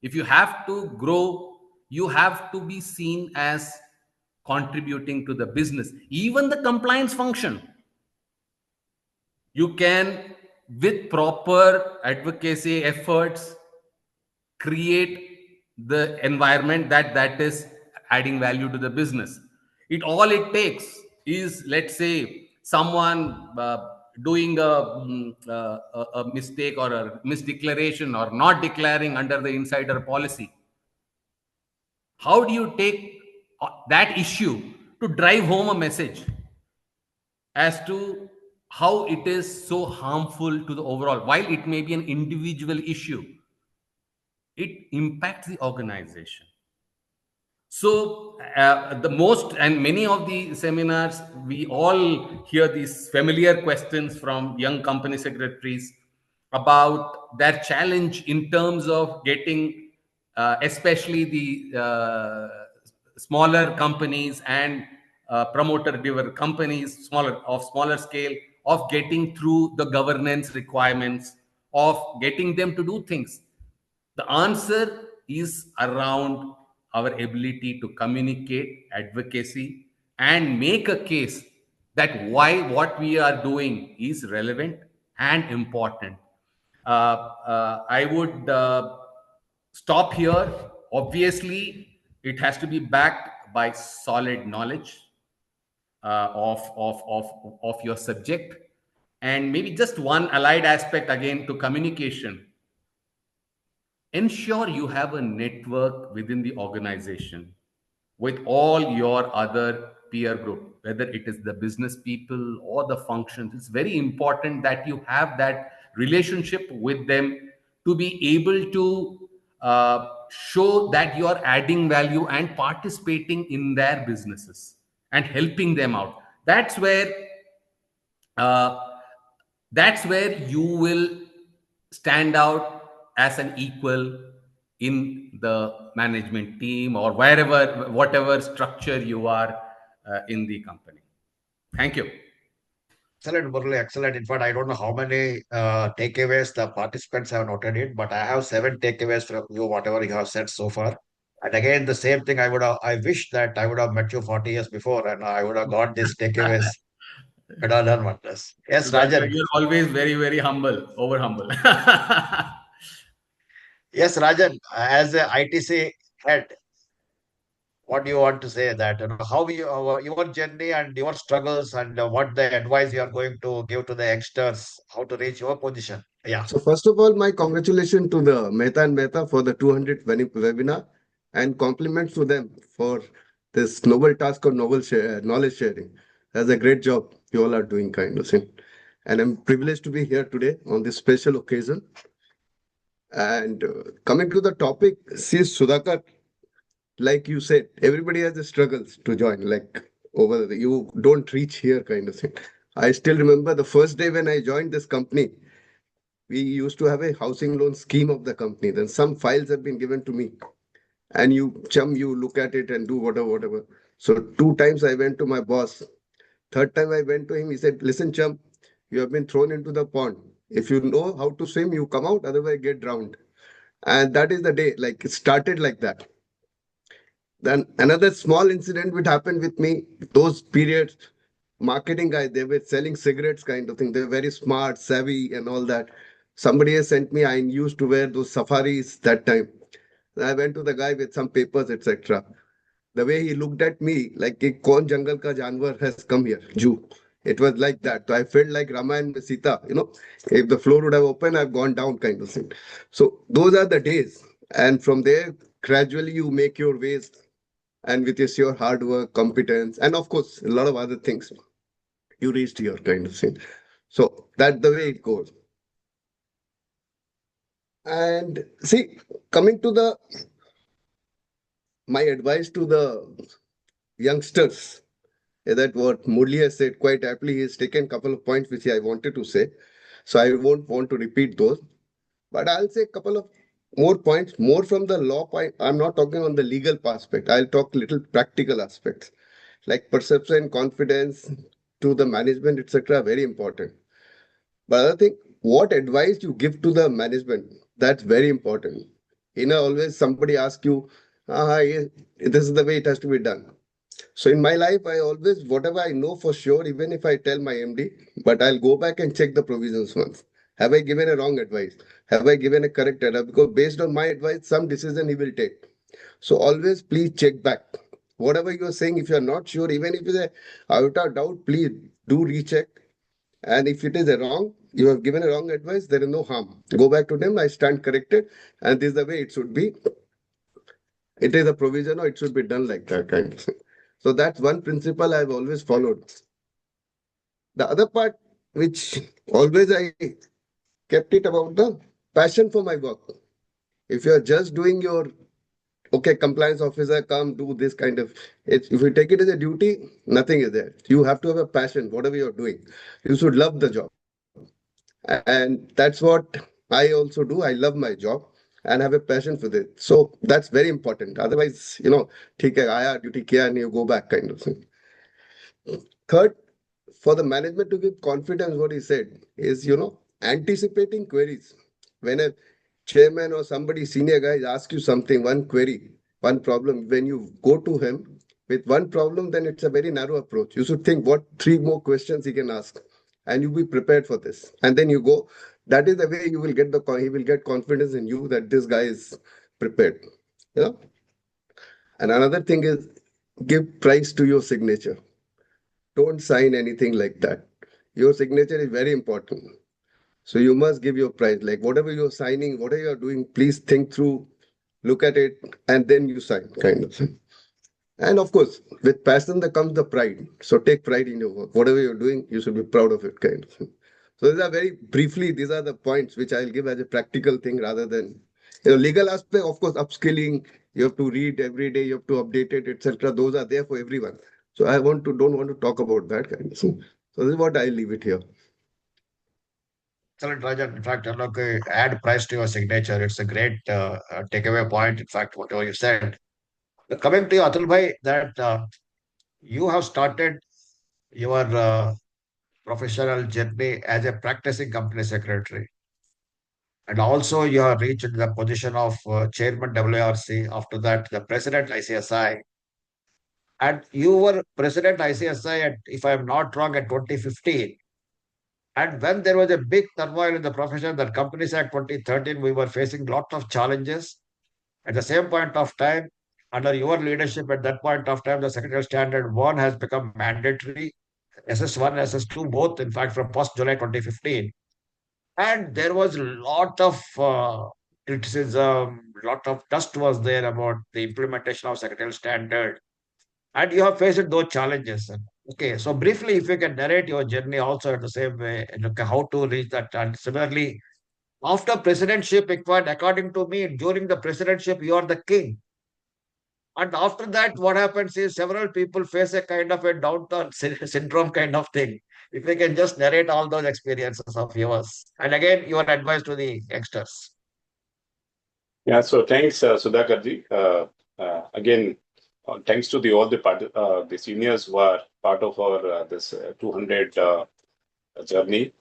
If you have to grow, you have to be seen as contributing to the business, even the compliance function. You can, with proper advocacy efforts, create the environment that is adding value to the business. It takes is, let's say, someone doing a mistake or a misdeclaration or not declaring under the insider policy. How do you take that issue to drive home a message as to how it is so harmful to the overall? While it may be an individual issue, it impacts the organization. So the most and many of the seminars, we all hear these familiar questions from young company secretaries about their challenge in terms of getting, especially the smaller companies and promoter-driven companies, smaller scale, of getting through the governance requirements, of getting them to do things. The answer is around our ability to communicate, advocacy, and make a case that why what we are doing is relevant and important. I would stop here. Obviously, it has to be backed by solid knowledge of your subject. And maybe just one allied aspect again to communication: ensure you have a network within the organization with all your other peer group, whether it is the business people or the functions. It's very important that you have that relationship with them to be able to show that you are adding value and participating in their businesses and helping them out. Uh, that's where you will stand out as an equal in the management team or wherever, whatever structure you are in the company. Thank you. Excellent, Murali, excellent. In fact, I don't know how many takeaways the participants have noted it, but I have 7 takeaways from you, whatever you have said so far. And again, the same thing, I wish that I would have met you 40 years before and I would have got these takeaways and all done wonders. Yes, Rajan. You're always very, very humble, over humble. Yes, Rajan, as a ITC head, what do you want to say that, how your journey and your struggles and what the advice you are going to give to the youngsters, how to reach your position? Yeah. So first of all, my congratulations to the Mehta and Mehta for the 200th webinar and compliments to them for this noble task of knowledge sharing. That's a great job you all are doing, kind of thing. And I'm privileged to be here today on this special occasion. And coming to the topic, see, Sudhakar, like you said, everybody has the struggles to join, like you don't reach here, kind of thing. I still remember the first day when I joined this company. We used to have a housing loan scheme of the company. Then some files have been given to me, and you look at it and do whatever. So 2 times I went to my boss. Third time I went to him, he said, "Listen, chum, you have been thrown into the pond. If you know how to swim, you come out, otherwise get drowned." And that is the day, like it started like that. Then another small incident which happened with me, those periods, marketing guy, they were selling cigarettes kind of thing. They're very smart, savvy, and all that. Somebody has sent me, I used to wear those safaris that time. I went to the guy with some papers, etc. The way he looked at me, like a kaun jungle ka janwar has come here, Jew. It was like that. So I felt like Rama and Sita, if the floor would have opened, I've gone down kind of thing. So those are the days. And from there, gradually you make your ways, and with your hard work, competence, and of course, a lot of other things, you reached your kind of thing. So that's the way it goes. And see, coming to my advice to the youngsters, that what Murli has said quite aptly. He's taken a couple of points which I wanted to say. So I won't want to repeat those. But I'll say a couple of more points, more from the law point. I'm not talking on the legal aspect. I'll talk little practical aspects, like perception, confidence to the management, etc. Very important. But other thing, what advice you give to the management, that's very important. Always somebody asks you, yes, this is the way it has to be done. So in my life, I always, whatever I know for sure, even if I tell my MD, but I'll go back and check the provisions once. Have I given a wrong advice? Have I given a correct advice? Because based on my advice, some decision he will take. So always please check back. Whatever you're saying, if you're not sure, even if it's a out of doubt, please do recheck. And if it is a wrong, you have given a wrong advice, there is no harm. Go back to them, I stand corrected, and this is the way it should be. It is a provision or it should be done like that kind of thing. So that's one principle I've always followed. The other part, which always I kept it about the passion for my work. If you're just doing your, okay, compliance officer, come do this kind of, if you take it as a duty, nothing is there. You have to have a passion, whatever you're doing. You should love the job. And that's what I also do. I love my job and have a passion for it. So that's very important. Otherwise, ठीक है, आया duty किया and you go back kind of thing. Third, for the management to give confidence, what he said is, anticipating queries. Whenever chairman or somebody senior guys ask you something, one query, one problem, when you go to him with one problem, then it's a very narrow approach. You should think what 3 more questions he can ask, and you be prepared for this. And then you go. That is the way you will get he will get confidence in you that this guy is prepared. Yeah. And another thing is give price to your signature. Don't sign anything like that. Your signature is very important. So you must give your price. Like whatever you're signing, whatever you're doing, please think through, look at it, and then you sign, kind of. And of course, with passion there comes the pride. So take pride in your work. Whatever you're doing, you should be proud of it, kind of. So these are very briefly, these are the points which I'll give as a practical thing rather than legal aspect, of course, upskilling, you have to read every day, you have to update it, etc. Those are there for everyone. So I don't want to talk about that kind of. So this is what I'll leave it here. Excellent, Rajan. In fact, look, add price to your signature. It's a great takeaway point. In fact, whatever you said. But coming to you, Atul Bhai, that you have started your professional journey as a practicing company secretary. And also you have reached the position of chairman WRC, after that the president ICSI. And you were president ICSI, at, if I'm not wrong, at 2015. And when there was a big turmoil in the profession, that Companies Act 2013, we were facing lot of challenges. At the same point of time, under your leadership at that point of time, the Secretary Standard 1 has become mandatory. SS1, SS2, both, in fact, from 1st July 2015. And there was a lot of criticism, lot of dust was there about the implementation of Secretarial Standard. And you have faced those challenges. Okay, so briefly, if you can narrate your journey also in the same way, and look how to reach that. And similarly, after presidentship, according to me, during the presidentship, you are the king. And after that, what happens is several people face a kind of a downturn syndrome kind of thing. If you can just narrate all those experiences of yours. And again, your advice to the youngsters. Yeah, so thanks, Sudhakarji. Again, thanks to the seniors who are part of our this 200 journey.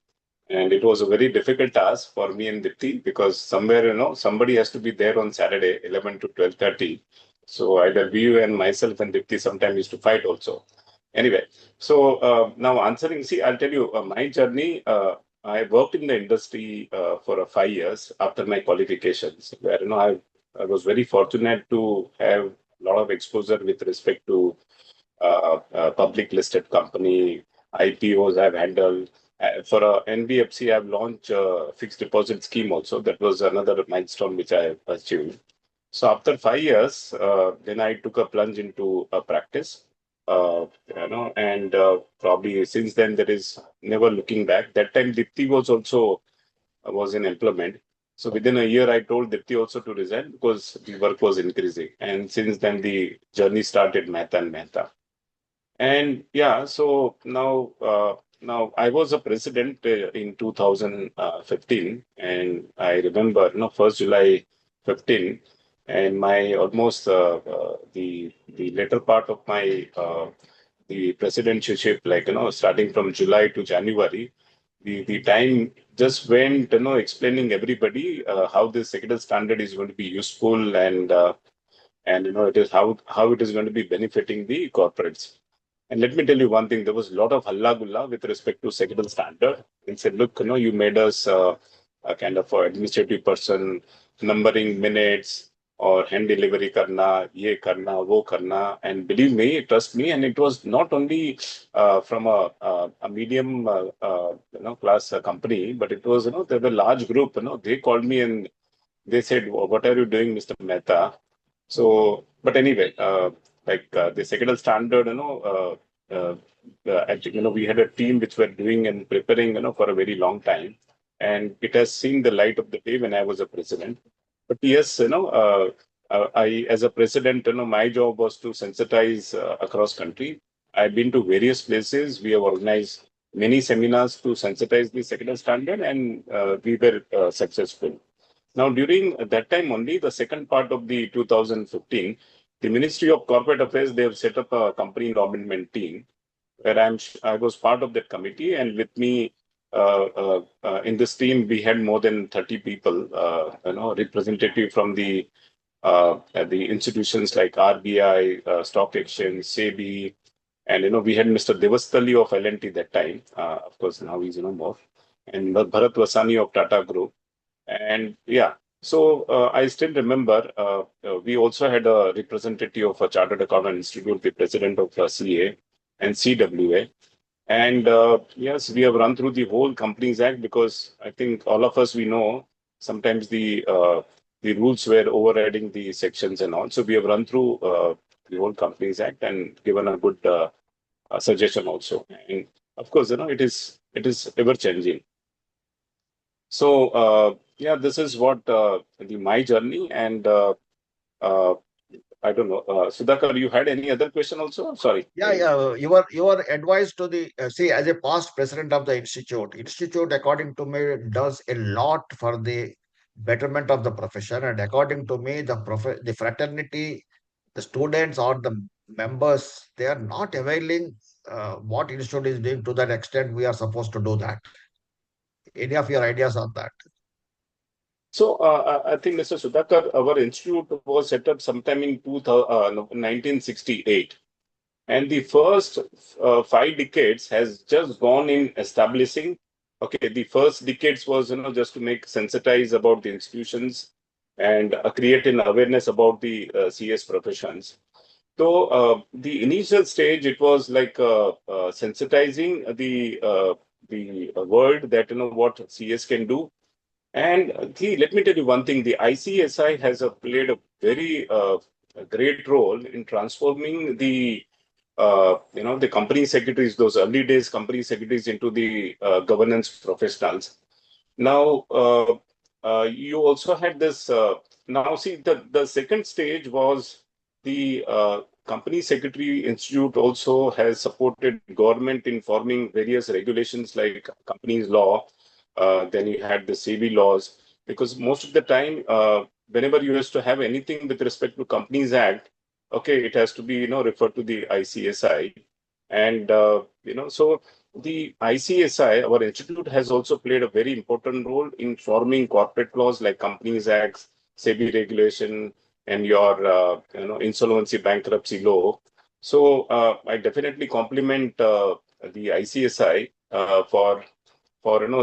And it was a very difficult task for me and Dipti, because somewhere, somebody has to be there on Saturday, 11 to 12:30. So either we and myself and Dipti sometimes used to fight also. Anyway, so now answering, see, I'll tell you my journey. I worked in the industry for 5 years after my qualifications, where I was very fortunate to have a lot of exposure with respect to public listed company, IPOs I've handled. For NBFC, I've launched a fixed deposit scheme also. That was another milestone which I achieved. So after 5 years, then I took a plunge into a practice. And probably since then there is never looking back. That time Dipti was also was in employment. So within a year, I told Dipti also to resign because the work was increasing. And since then the journey started, Mehta and Mehta. And yeah, so now I was a president in 2015, and I remember, 1st July 15, and my almost the later part of my the presidentship, like starting from July to January, the time just went, explaining everybody how this secretarial standard is going to be useful, and it is how it is going to be benefiting the corporates. And let me tell you one thing, there was a lot of halla gulla with respect to secretarial standard. And said, look, you made us a kind of administrative person, numbering minutes or hand delivery karna, ye karna, wo karna. And believe me, trust me, and it was not only from a medium class company, but it was, there were a large group, they called me and they said, what are you doing, Mr. Mehta? So, but anyway, the secretarial standard, actually, we had a team which were doing and preparing, for a very long time, and it has seen the light of the day when I was a president. But yes, I, as a president, my job was to sensitize across country. I've been to various places. We have organized many seminars to sensitize the secretarial standard, and we were successful. Now, during that time only, the second part of the 2015, the Ministry of Corporate Affairs, they have set up a company enrollment team, where I was part of that committee, and with me, in this team, we had more than 30 people, representative from the institutions like RBI, Stock Exchange, SEBI, and we had Mr. Devastali of L&T that time. Of course, now he's more, and Bharat Vasani of Tata Group, and yeah. So I still remember we also had a representative of a Chartered Accountant Institute, the president of CA and CWA. And yes, we have run through the whole Companies Act because I think all of us, we know sometimes the rules were overriding the sections and all. So we have run through the whole Companies Act and given a good suggestion also. And of course, it is ever changing. So yeah, this is what my journey, and I don't know, Sudhakar, you had any other question also? Sorry. Yeah. Your advice to the see, as a past president of the institute, according to me, does a lot for the betterment of the profession, and according to me, the fraternity, the students or the members, they are not availing what institute is doing to that extent. We are supposed to do that. Any of your ideas on that? So I think, Mr. Sudhakar, our institute was set up sometime in 1968. And the first 5 decades has just gone in establishing. Okay, the first decades was, just to make sensitize about the institutions and create an awareness about the CS professions. So the initial stage, it was like sensitizing the world that, what CS can do. And let me tell you one thing, the ICSI has played a very great role in transforming the company secretaries, those early days company secretaries, into the governance professionals. Now, you also had this. Now, see, the second stage was the Company Secretary Institute also has supported government in forming various regulations like companies law. Then you had the SEBI laws, because most of the time, whenever you used to have anything with respect to Companies Act, okay, it has to be referred to the ICSI, and so the ICSI, our institute, has also played a very important role in forming corporate laws like Companies Acts, SEBI regulation, and your insolvency bankruptcy law. So I definitely compliment the ICSI for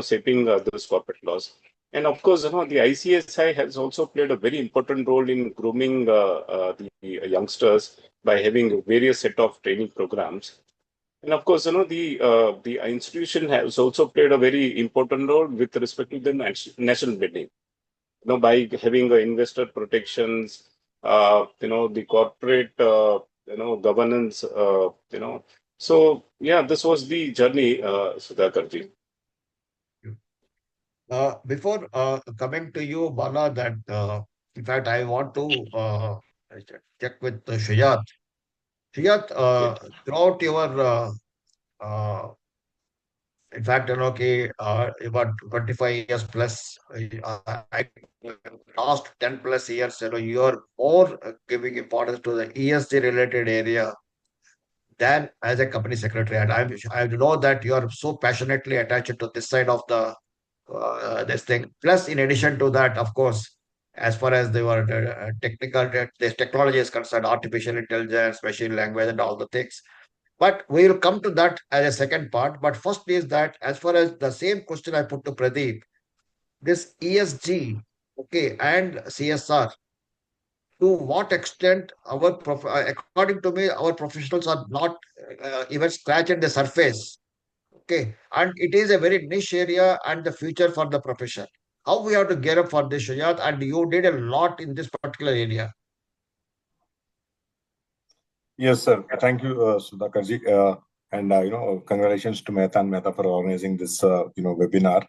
shaping those corporate laws. And of course, the ICSI has also played a very important role in grooming the youngsters by having various set of training programs. And of course, the institution has also played a very important role with respect to the national building. By having investor protections, the corporate, governance, So yeah, this was the journey, Sudhakarji. Before coming to you, Bala, that in fact I want to check with Shujat. Shujat, throughout your in fact, about 25 years plus, last 10 plus years, you are more giving importance to the ESG related area than as a company secretary. And I know that you are so passionately attached to this side of the this thing. Plus, in addition to that, of course, as far as the technical, this technology is concerned, artificial intelligence, machine language, and all the things. But we will come to that as a second part. But first is that as far as the same question I put to Pradeep, this ESG, okay, and CSR, to what extent according to me, our professionals are not even scratching the surface. Okay, and it is a very niche area and the future for the profession. How we have to gear up for this, Shujat? And you did a lot in this particular area. Yes, sir. Thank you, Sudhakarji. And congratulations to Mehta and Mehta for organizing this webinar.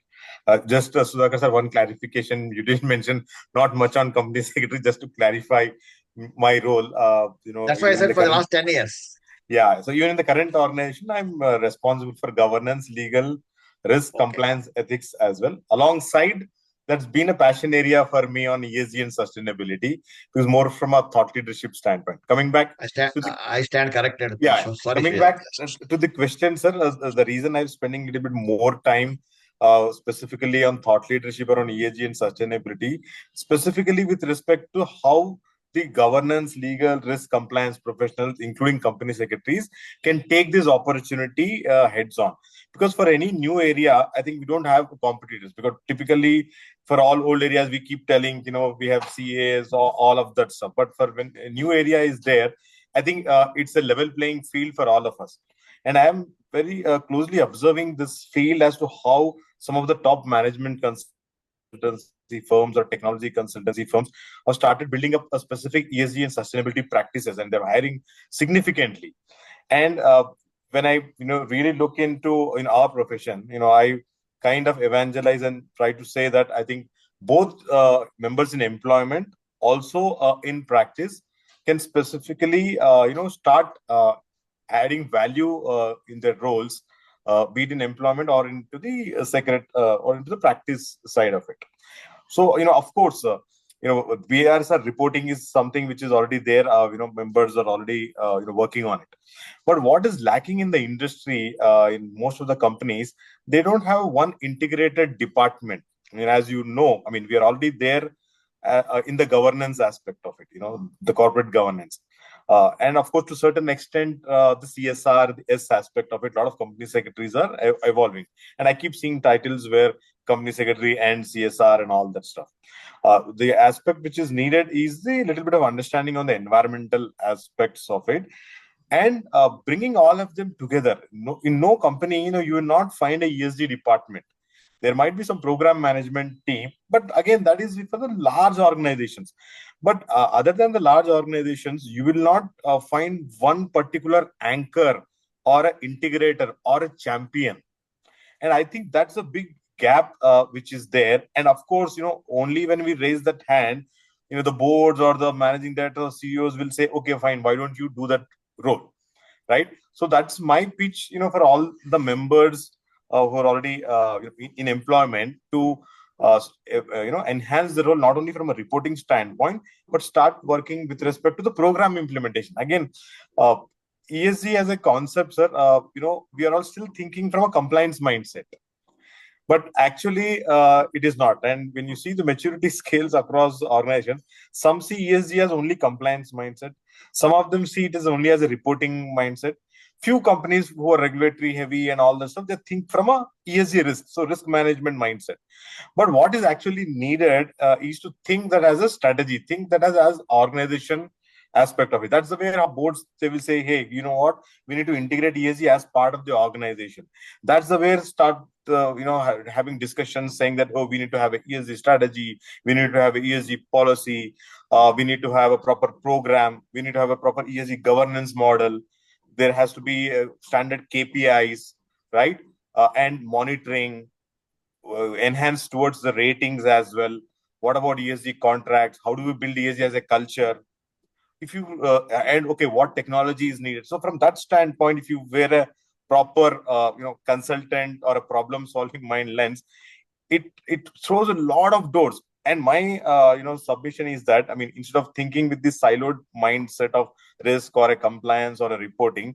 Just Sudhakar sir, one clarification. You didn't mention not much on company secretary. Just to clarify my role. That's why I said for the last 10 years. Yeah. So even in the current organization, I'm responsible for governance, legal, risk, compliance, ethics as well. Alongside, that's been a passion area for me on ESG and sustainability. It was more from a thought leadership standpoint. Coming back, I stand corrected. Yeah. Sorry, coming back to the question, sir, the reason I'm spending a little bit more time specifically on thought leadership around ESG and sustainability, specifically with respect to how the governance, legal, risk, compliance professionals, including company secretaries, can take this opportunity heads on. Because for any new area, I think we don't have competitors. Because typically, for all old areas, we keep telling, we have CAs or all of that stuff. But for when a new area is there, I think it's a level playing field for all of us. And I am very closely observing this field as to how some of the top management consultancy firms or technology consultancy firms have started building up a specific ESG and sustainability practices, and they're hiring significantly. And when I really look into in our profession, I kind of evangelize and try to say that I think both members in employment, also in practice, can specifically start adding value in their roles, be it in employment or into the or into the practice side of it. So, of course, BRSR reporting is something which is already there. Members are already working on it. But what is lacking in the industry, in most of the companies, they don't have one integrated department. I mean, as you know, we are already there in the governance aspect of it, the corporate governance. And of course, to a certain extent, the CSR, the S aspect of it, a lot of company secretaries are evolving. And I keep seeing titles where company secretary and CSR and all that stuff. The aspect which is needed is the little bit of understanding on the environmental aspects of it, and bringing all of them together. In no company, you will not find a ESG department. There might be some program management team, but again, that is for the large organizations. But other than the large organizations, you will not find one particular anchor or an integrator or a champion. And I think that's a big gap which is there. And of course, only when we raise that hand, the boards or the managing director or CEOs will say, okay, fine, why don't you do that role, right? So that's my pitch, for all the members who are already in employment to enhance the role, not only from a reporting standpoint, but start working with respect to the program implementation. Again, ESG as a concept, sir, we are all still thinking from a compliance mindset. But actually, it is not. And when you see the maturity scales across organizations, some see ESG as only compliance mindset. Some of them see it as only as a reporting mindset. Few companies who are regulatory heavy and all that stuff, they think from a ESG risk, so risk management mindset. But what is actually needed is to think that as a strategy, think that as organization aspect of it. That's the way our boards, they will say, hey, you know what, we need to integrate ESG as part of the organization. That's the way start having discussions saying that, oh, we need to have an ESG strategy, we need to have an ESG policy, we need to have a proper program, we need to have a proper ESG governance model. There has to be standard KPIs, right? And monitoring, enhanced towards the ratings as well. What about ESG contracts? How do we build ESG as a culture? If you and okay, what technology is needed? So from that standpoint, if you wear a proper consultant or a problem solving mind lens, it throws a lot of doors. And my submission is that, instead of thinking with this siloed mindset of risk or a compliance or a reporting,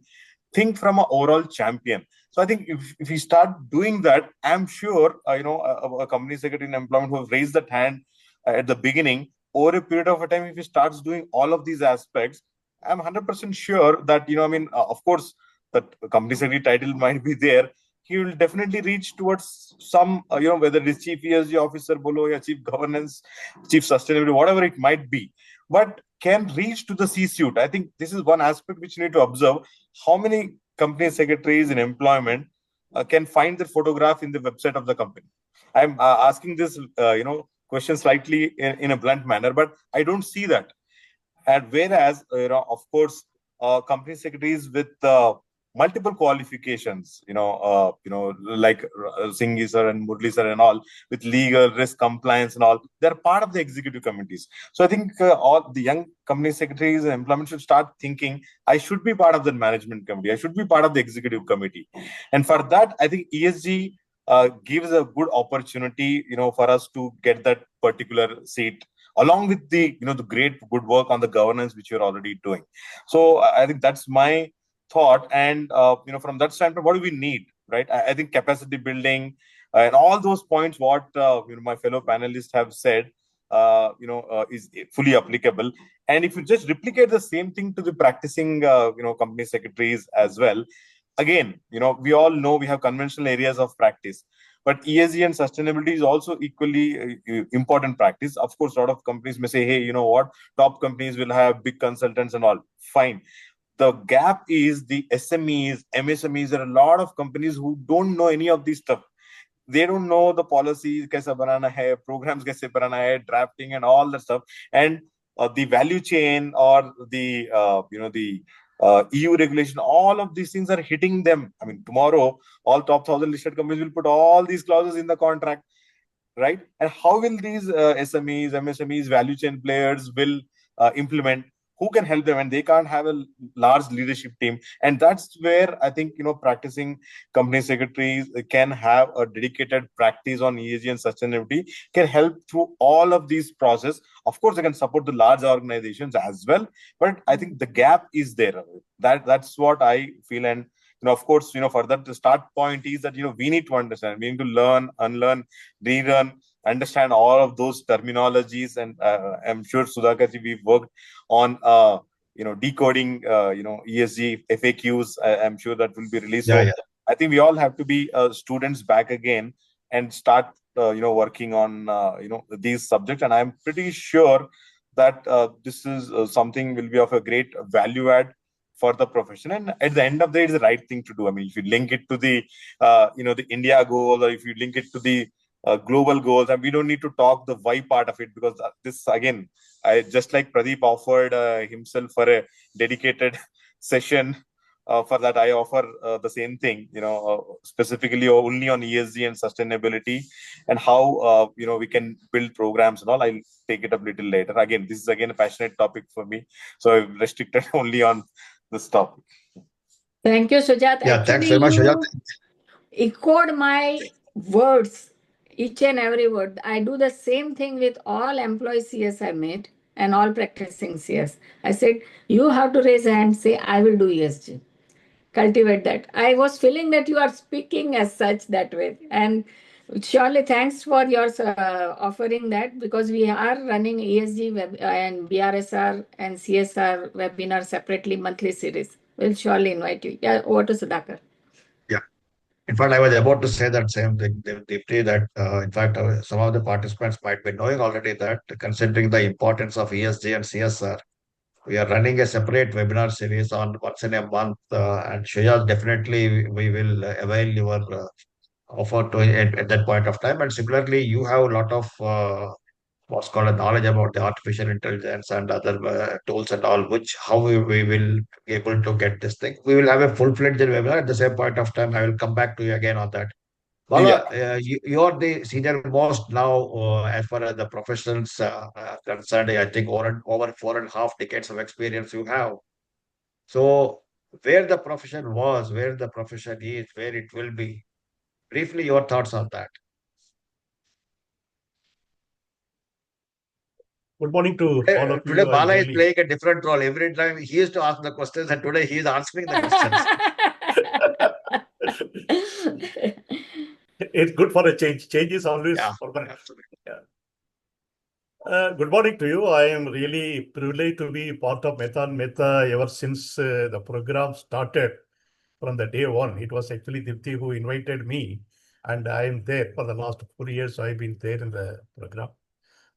think from an overall champion. So I think if we start doing that, I'm sure a company secretary in employment who have raised that hand at the beginning, over a period of a time, if he starts doing all of these aspects, I'm 100% sure that of course, that company secretary title might be there. He will definitely reach towards some, whether it is chief ESG officer below or chief governance, chief sustainability, whatever it might be, but can reach to the C-suite. I think this is one aspect which you need to observe. How many company secretaries in employment can find the photograph in the website of the company? I'm asking this, question slightly in a blunt manner, but I don't see that. And whereas, of course, company secretaries with multiple qualifications, like Singhi sir and Murli sir and all, with legal, risk, compliance and all, they're part of the executive committees. So I think all the young company secretaries and employment should start thinking, I should be part of the management committee, I should be part of the executive committee. And for that, I think ESG gives a good opportunity, for us to get that particular seat, along with the, the great good work on the governance which you're already doing. So I think that's my thought. And from that standpoint, what do we need, right? I think capacity building, And all those points, what my fellow panelists have said, is fully applicable. And if you just replicate the same thing to the practicing, company secretaries as well, again, we all know we have conventional areas of practice, but ESG and sustainability is also equally important practice. Of course, a lot of companies may say, hey, you know what, top companies will have big consultants and all. Fine. The gap is the SMEs, MSMEs. There are a lot of companies who don't know any of these stuff. They don't know the policies, kaise banana hai, programs kaise banana hai, drafting and all that stuff. And the value chain or the EU regulation, all of these things are hitting them. I mean, tomorrow, all top 1,000 listed companies will put all these clauses in the contract, right? And how will these SMEs, MSMEs, value chain players will implement? Who can help them? And they can't have a large leadership team. And that's where I think, practicing company secretaries can have a dedicated practice on ESG and sustainability, can help through all of these process. Of course, they can support the large organizations as well. But I think the gap is there. That's what I feel. And of course, further the start point is that, we need to understand, we need to learn, unlearn, relearn, understand all of those terminologies. And I'm sure, Sudhakar, we've worked on, decoding, ESG FAQs. I'm sure that will be released. Yeah, so I think we all have to be students back again and start, working on, these subjects. And I'm pretty sure that this is something will be of a great value add for the profession. And at the end of the day, it's the right thing to do. I mean, if you link it to the, the India goal, or if you link it to the global goals, and we don't need to talk the why part of it, because this, again, I just like Pradeep offered himself for a dedicated session. For that, I offer the same thing, specifically only on ESG and sustainability, and how, we can build programs and all. I'll take it up a little later. Again, this is again a passionate topic for me, so I've restricted only on this topic. Thank you, Sujat. Yeah, thanks very much, Sujat. Echoed my words, each and every word. I do the same thing with all employees CS I met and all practicing CS. I said, you have to raise a hand, say, I will do ESG. Cultivate that. I was feeling that you are speaking as such that way. And surely thanks for your offering that, because we are running ESG and BRSR and CSR webinar separately, monthly series. We'll surely invite you. Yeah, over to Sudhakar. Yeah. In fact, I was about to say that same thing, deeply, that in fact, some of the participants might be knowing already that, considering the importance of ESG and CSR, we are running a separate webinar series on once in a month. And Shreya, definitely we will avail your offer to at that point of time. And similarly, you have a lot of what's called a knowledge about the artificial intelligence and other tools and all, which how we will be able to get this thing. We will have a full-fledged webinar. At the same point of time, I will come back to you again on that. Bala, you're the senior most now, as far as the professionals concerned. I think over 4.5 decades of experience you have. So where the profession was, where the profession is, where it will be. Briefly, your thoughts on that. Good morning to all of you. Today, Bala is playing a different role. Every time he used to ask the questions, and today he is answering the questions. It's good for a change. Change is always permanent. Good morning to you. I am really privileged to be part of Mehta and Mehta ever since the program started from the day one. It was actually Dipti who invited me, and I am there for the last 4 years. I've been there in the program.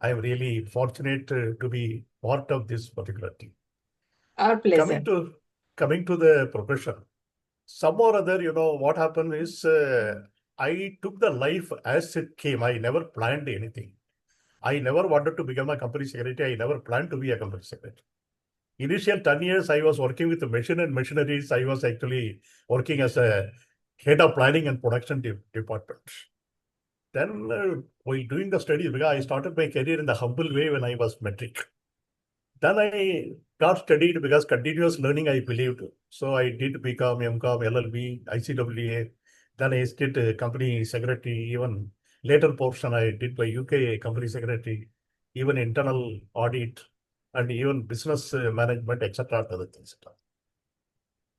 I am really fortunate to be part of this particular team. Our pleasure. Coming to the profession, some or other, what happened is I took the life as it came. I never planned anything. I never wanted to become a company secretary. I never planned to be a company secretary. Initial 10 years, I was working with the machine and machineries. I was actually working as a head of planning and production department. Then while doing the studies, because I started my career in the humble way when I was metric. Then I got studied because continuous learning I believed. So I did BCom, MCom, LLB, ICWA. Then I did company secretary. Even later portion I did by UK company secretary, even internal audit, and even business management, etc. Other things.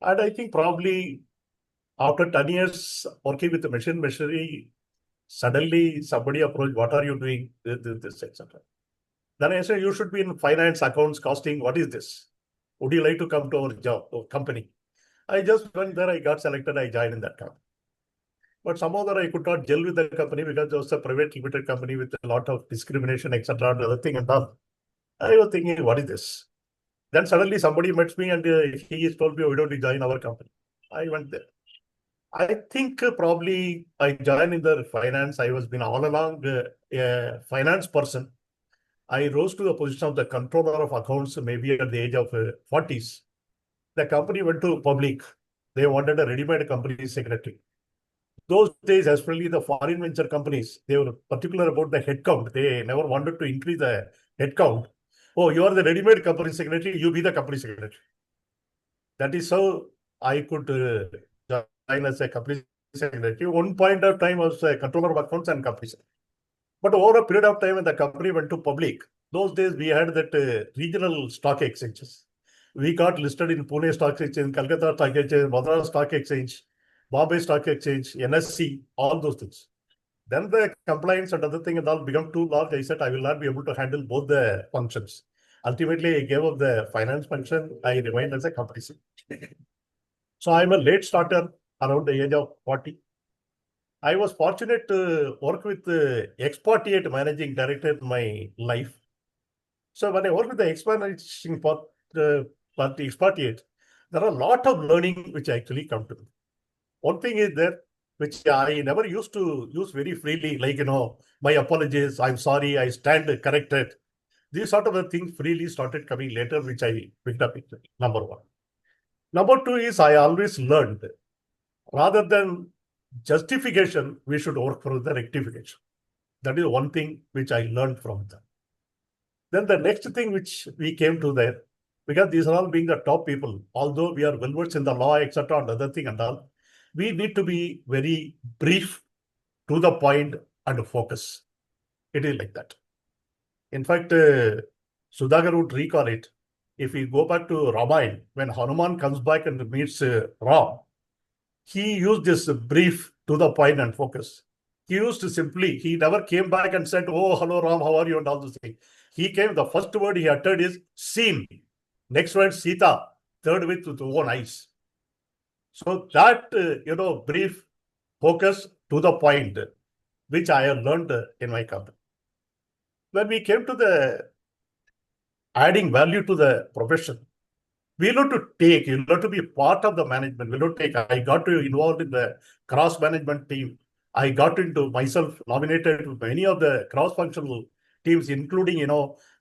And I think probably after 10 years working with the machinery, Suddenly somebody approached, what are you doing? This, etc. Then I said, you should be in finance, accounts, costing. What is this? Would you like to come to our job or company? I just went there, I got selected, I joined in that company. But somehow that I could not gel with the company because it was a private limited company with a lot of discrimination, etc. and other thing and all. I was thinking, what is this? Then suddenly somebody met me and he told me, why don't you join our company? I went there. I think probably I joined in the finance. I was been all along a finance person. I rose to the position of the controller of accounts maybe at the age of 40s. The company went to public. They wanted a ready-made company secretary. Those days, especially the foreign venture companies, they were particular about the headcount. They never wanted to increase the headcount. Oh, you are the ready-made company secretary, you be the company secretary. That is how I could join as a company secretary. One point of time I was a controller of accounts and company secretary. But over a period of time when the company went to public, those days we had that regional stock exchanges. We got listed in Pune Stock Exchange, Calcutta Stock Exchange, Madras Stock Exchange, Bombay Stock Exchange, NSC, all those things. Then the compliance and other thing and all become too large. I said I will not be able to handle both the functions. Ultimately, I gave up the finance function. I remained as a company secretary. So I'm a late starter around the age of 40. I was fortunate to work with the expatriate managing director in my life. So when I work with the expatriation part, the expatriate, there are a lot of learning which actually come to me. One thing is there, which I never used to use very freely, like, my apologies, I'm sorry, I stand corrected. These sort of things freely started coming later, which I picked up in number one. Number two is I always learned, rather than justification, we should work for the rectification. That is one thing which I learned from them. Then the next thing which we came to there, because these are all being the top people, although we are well versed in the law, etc., and other thing and all, we need to be very brief, to the point, and focus. It is like that. In fact, Sudhakar would recall it. If we go back to Ramayana, when Hanuman comes back and meets Ram, he used this brief, to the point, and focus. He used to simply, he never came back and said, oh, hello, Ram, how are you, and all those things. He came, the first word he uttered is seen. Next word, Sita. Third with own eyes. So that, brief, focus, to the point, which I have learned in my company. When we came to the adding value to the profession, we need to take, you know, to be part of the management. We don't take, I got to involved in the cross management team. I got into myself nominated to many of the cross-functional teams, including,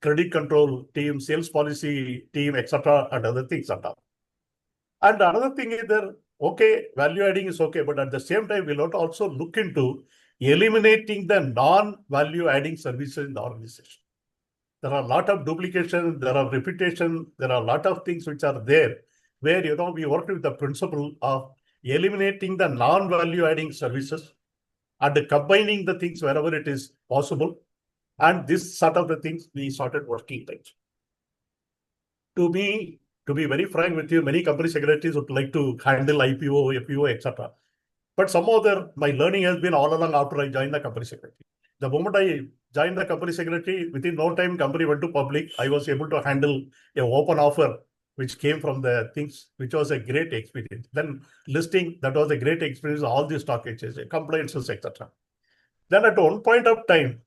credit control team, sales policy team, etc., and other things and all. And another thing is that, okay, value adding is okay, but at the same time, we'll have to also look into eliminating the non-value adding services in the organization. There are a lot of duplication, there are repetition, there are a lot of things which are there, where, we work with the principle of eliminating the non-value adding services and combining the things wherever it is possible. And this sort of the things we started working like. To be very frank with you, many company secretaries would like to handle IPO, FPO, etc. But somehow my learning has been all along after I joined the company secretary. The moment I joined the company secretary, within no time, company went to public. I was able to handle an open offer, which came from the things, which was a great experience. Then listing, that was a great experience, all the stock exchanges, compliances, etc. Then at one point of time,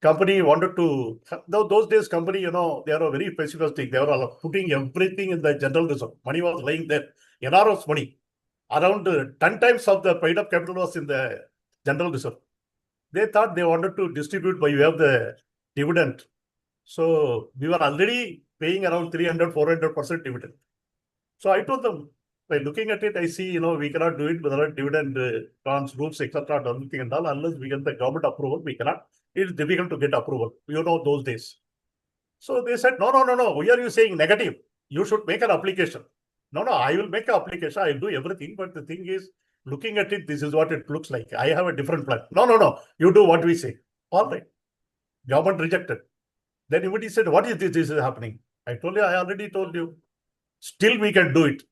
company wanted to, those days company, they are a very pessimistic. They were putting everything in the general reserve. Money was lying there, enormous money. Around 10 times of the paid up capital was in the general reserve. They thought they wanted to distribute by way of the dividend. So we were already paying around 300, 400% dividend. So I told them, by looking at it, I see, we cannot do it without dividend trans rules, etc., everything and all, unless we get the government approval, we cannot. It is difficult to get approval. Those days. So they said, no. Why are you saying negative? You should make an application. No, I will make an application. I'll do everything. But the thing is, looking at it, this is what it looks like. I have a different plan. No. You do what we say. All right. Government rejected. Then everybody said, what is this? This is happening. I told you, I already told you. Still, we can do it.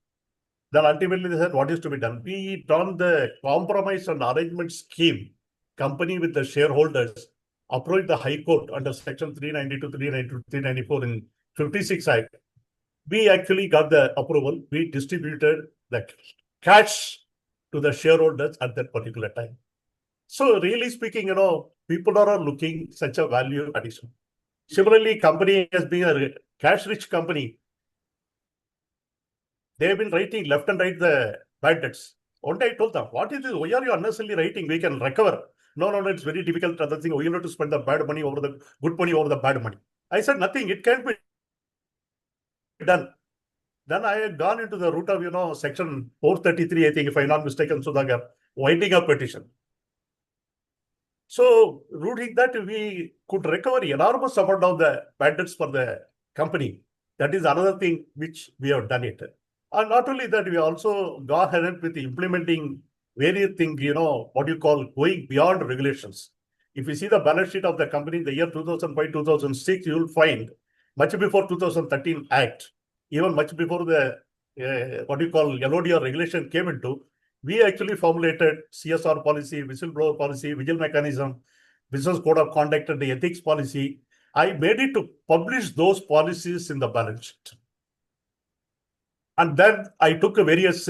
Then ultimately they said, what is to be done? We done the compromise and arrangement scheme company with the shareholders approached the High Court under Section 392, 392, 394 in 56 Act. We actually got the approval. We distributed the cash to the shareholders at that particular time. So really speaking, people are looking such a value addition. Similarly, company has been a cash-rich company. They have been writing left and right the bad debts. One day I told them, what is this? Why are you unnecessarily writing? We can recover. No, it's very difficult. Other thing, you have to spend the bad money over the good money over the bad money. I said, nothing. It can't be done. Then I had gone into the route of, section 433, I think, if I'm not mistaken, Sudhakar, winding up petition. So, rooting that, we could recover enormous amount of the bad debts for the company. That is another thing which we have done it. And not only that, we also gone ahead with implementing various things, what you call going beyond regulations. If you see the balance sheet of the company in the year 2005, 2006, you will find much before 2013 Act, even much before the LOD or regulation came into, we actually formulated CSR policy, whistleblower policy, vigil mechanism, business code of conduct, and the ethics policy. I made it to publish those policies in the balance sheet. And then I took a various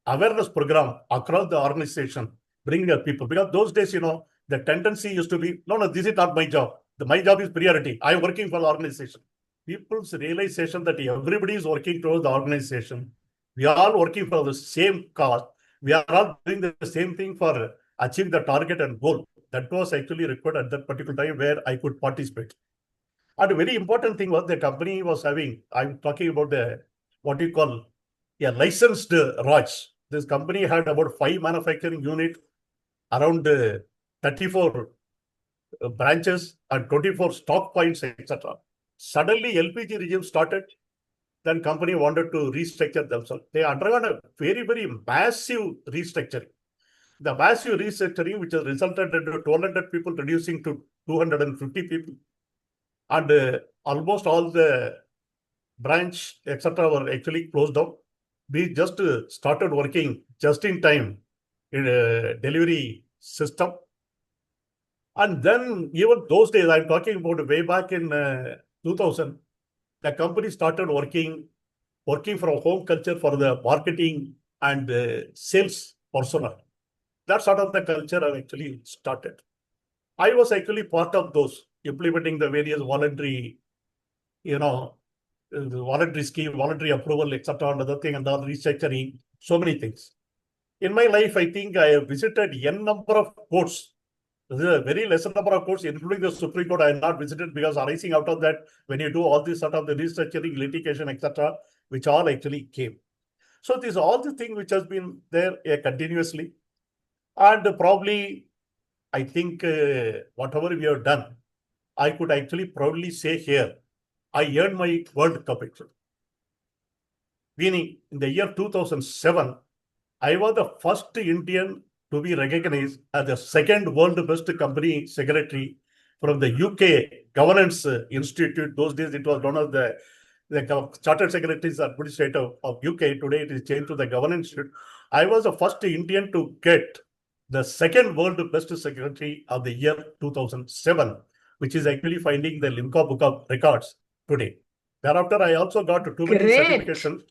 awareness program across the organization, bringing up people. Because those days, the tendency used to be, no, this is not my job. My job is priority. I am working for the organization. People's realization that everybody is working towards the organization. We are all working for the same cause. We are all doing the same thing for achieving the target and goal. That was actually required at that particular time where I could participate. And a very important thing was the company was having, I'm talking about what you call a licensed Raj. This company had about 5 manufacturing units, around 34 branches and 24 stock points, etc. Suddenly LPG regime started. Then company wanted to restructure themselves. They underwent a very, very massive restructuring. The massive restructuring, which has resulted in 200 people reducing to 250 people. And almost all the branch, etc. were actually closed down. We just started working just in time in a delivery system. And then even those days, I'm talking about way back in 2000, the company started working from home culture for the marketing and sales personnel. That sort of the culture I actually started. I was actually part of those, implementing the various voluntary, voluntary scheme, voluntary approval, etc. and other thing, and all restructuring, so many things. In my life, I think I have visited n number of courts. This is a very lesser number of courts, including the Supreme Court. I have not visited because arising out of that, when you do all this sort of the restructuring, litigation, etc., which all actually came. So these are all the things which has been there continuously. And probably, I think whatever we have done, I could actually proudly say here, I earned my World Cup actually. Meaning, in the year 2007, I was the first Indian to be recognized as the second world best company secretary from the UK Governance Institute. Those days it was known as the Chartered Secretaries Administrator of UK. Today it is changed to the Governance Institute. I was the first Indian to get the second world best secretary of the year 2007, which is actually finding the Limca Book of Records today. Thereafter, I also got too many certifications.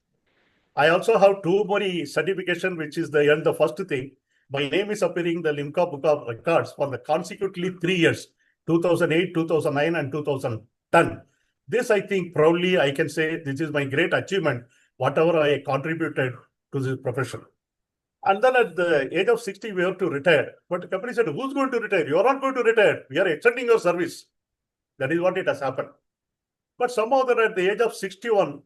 I also have too many certifications, which is the first thing. My name is appearing in the Limca Book of Records for the consecutively 3 years, 2008, 2009, and 2010. This, I think, proudly, I can say this is my great achievement, whatever I contributed to this profession. And then at the age of 60, we have to retire. But the company said, who's going to retire? You're not going to retire. We are extending your service. That is what it has happened. But somehow that at the age of 61,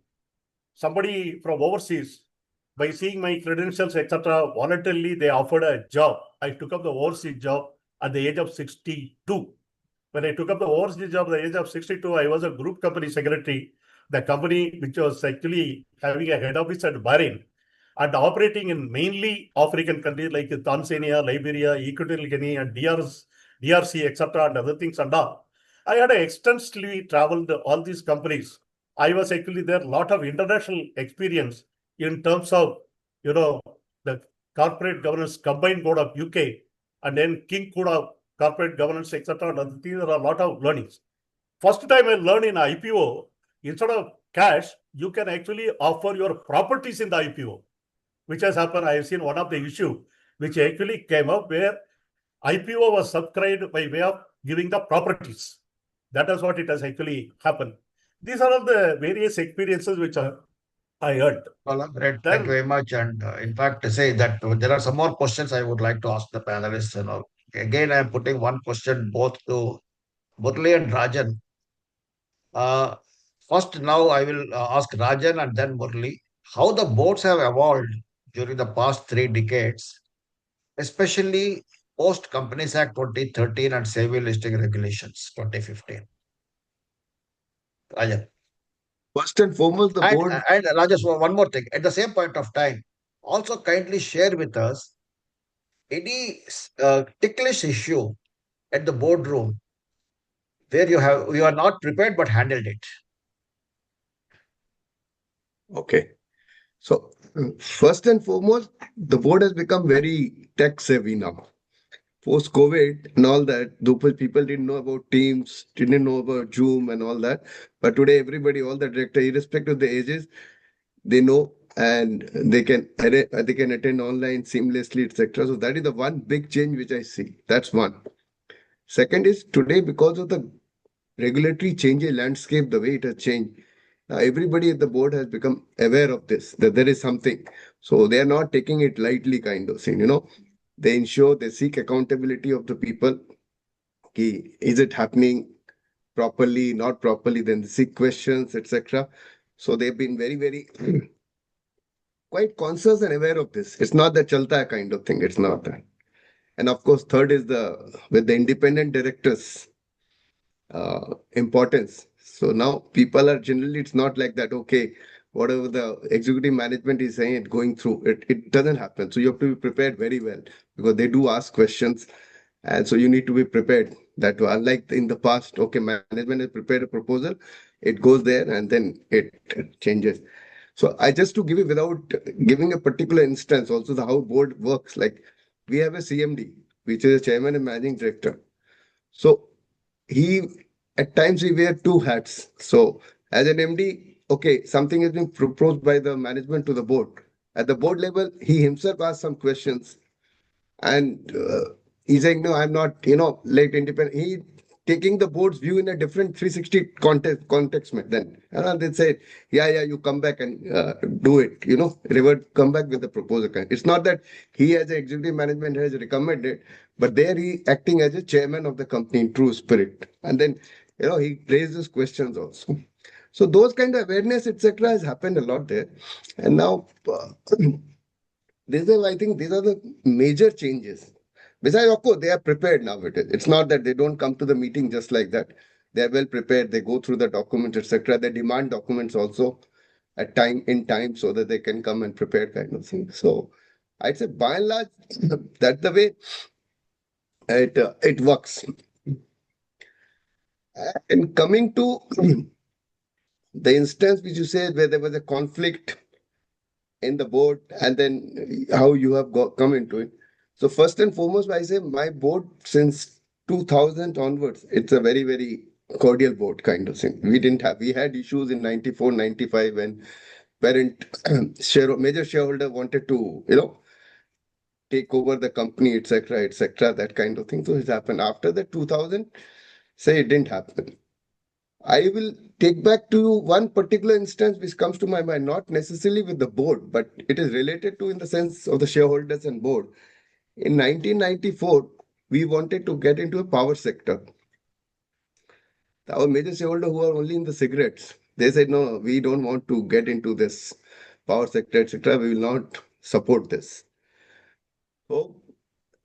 somebody from overseas, by seeing my credentials, etc., voluntarily they offered a job. I took up the overseas job at the age of 62. When I took up the overseas job at the age of 62, I was a group company secretary. The company, which was actually having a head office at Bahrain and operating in mainly African countries like Tanzania, Liberia, Equatorial Guinea, and DRC, etc., and other things and all. I had extensively traveled all these companies. I was actually there, a lot of international experience in terms of, the corporate governance combined code of UK and then King Code of corporate governance, etc. and other things. There are a lot of learnings. First time I learned in IPO, instead of cash, you can actually offer your properties in the IPO, which has happened. I have seen one of the issue which actually came up where IPO was subscribed by way of giving the properties. That is what it has actually happened. These are all the various experiences which I heard. Well, great. Then, Thank you very much. And in fact, to say that there are some more questions I would like to ask the panelists. Again, I am putting one question both to Murli and Rajan. Uh, First, now I will ask Rajan and then Murli how the boards have evolved during the past 3 decades, especially post Companies Act 2013 and SEBI listing regulations 2015. Rajan. First and foremost, the board. And Rajesh, one more thing. At the same point of time, also kindly share with us any ticklish issue at the boardroom where you are not prepared but handled it. Okay. So, first and foremost, the board has become very tech savvy now. Post COVID and all that, though people didn't know about Teams, didn't know about Zoom and all that. But today, everybody, all the director, irrespective of the ages, they know and they can attend online seamlessly, etc. So that is the one big change which I see. That's one. Second is today, because of the regulatory change landscape, the way it has changed. Now everybody at the board has become aware of this, that there is something. So they are not taking it lightly kind of thing, They ensure they seek accountability of the people. Is it happening properly, not properly? Then they seek questions, etc. So they've been very, very quite conscious and aware of this. It's not the chalta kind of thing. It's not that. And of course, third is with the independent directors importance. So now people are generally, it's not like that, okay, whatever the executive management is saying, it going through, it doesn't happen. So you have to be prepared very well because they do ask questions. And so you need to be prepared that unlike in the past, okay, management has prepared a proposal, it goes there and then it changes. So I just to give it without giving a particular instance, also the how board works, like we have a CMD, which is a chairman and managing director. So he at times we wear two hats. So as an MD, okay, something has been proposed by the management to the board. At the board level, he himself asks some questions, and he's saying, "No, I'm not, late independent." He taking the board's view in a different 360 context. Then they say, "Yeah, you come back and do it." Come back with the proposal. It's not that he, as an executive management, has recommended, but there he acting as a chairman of the company in true spirit, and then he raises questions also. So those kind of awareness, etc., has happened a lot there, and now I think these are the major changes. Besides, of course, they are prepared nowadays. It's not that they don't come to the meeting just like that. They are well prepared. They go through the documents, etc. They demand documents also in time so that they can come and prepare kind of thing. So I'd say by and large, that's the way it works. And coming to the instance which you said where there was a conflict in the board and then how you have come into it. So first and foremost, I say my board since 2000 onwards, it's a very, very cordial board kind of thing. We had issues in 94, 95 when parent major shareholder wanted to, take over the company, etc., that kind of thing. So it happened after the 2000, say it didn't happen. I will take back to one particular instance which comes to my mind, not necessarily with the board, but it is related to in the sense of the shareholders and board. In 1994, we wanted to get into a power sector. Our major shareholder who are only in the cigarettes, they said, no, we don't want to get into this power sector, etc. We will not support this. So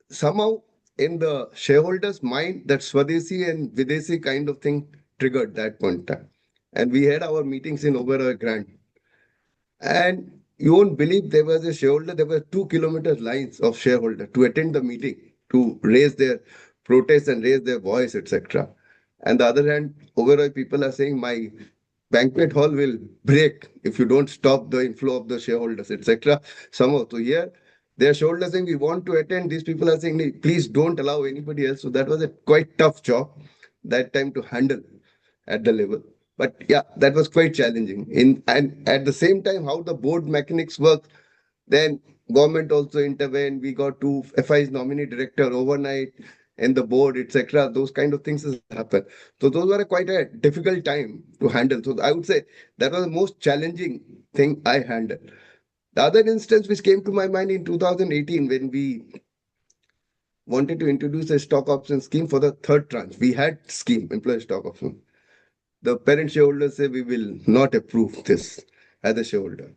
somehow in the shareholders' mind, that Swadeshi and Videshi kind of thing triggered that point in time. And we had our meetings in Oberoi Grand. And you won't believe there was a shareholder, there were 2 kilometer lines of shareholder to attend the meeting, to raise their protest and raise their voice, etc. And the other hand, Oberoi people are saying my banquet hall will break if you don't stop the inflow of the shareholders, etc. Somehow, so here Their shareholders saying we want to attend. These people are saying, "Nee, please don't allow anybody else." So that was a quite tough job that time to handle at the level. But yeah, that was quite challenging. And at the same time, how the board mechanics work, then government also intervened. We got two FI's nominee director overnight and the board, etc. Those kind of things has happened. So those were quite a difficult time to handle. So I would say that was the most challenging thing I handled. The other instance which came to my mind in 2018 when we wanted to introduce a stock option scheme for the third tranche. We had scheme, employee stock option. The parent shareholders say we will not approve this as a shareholder.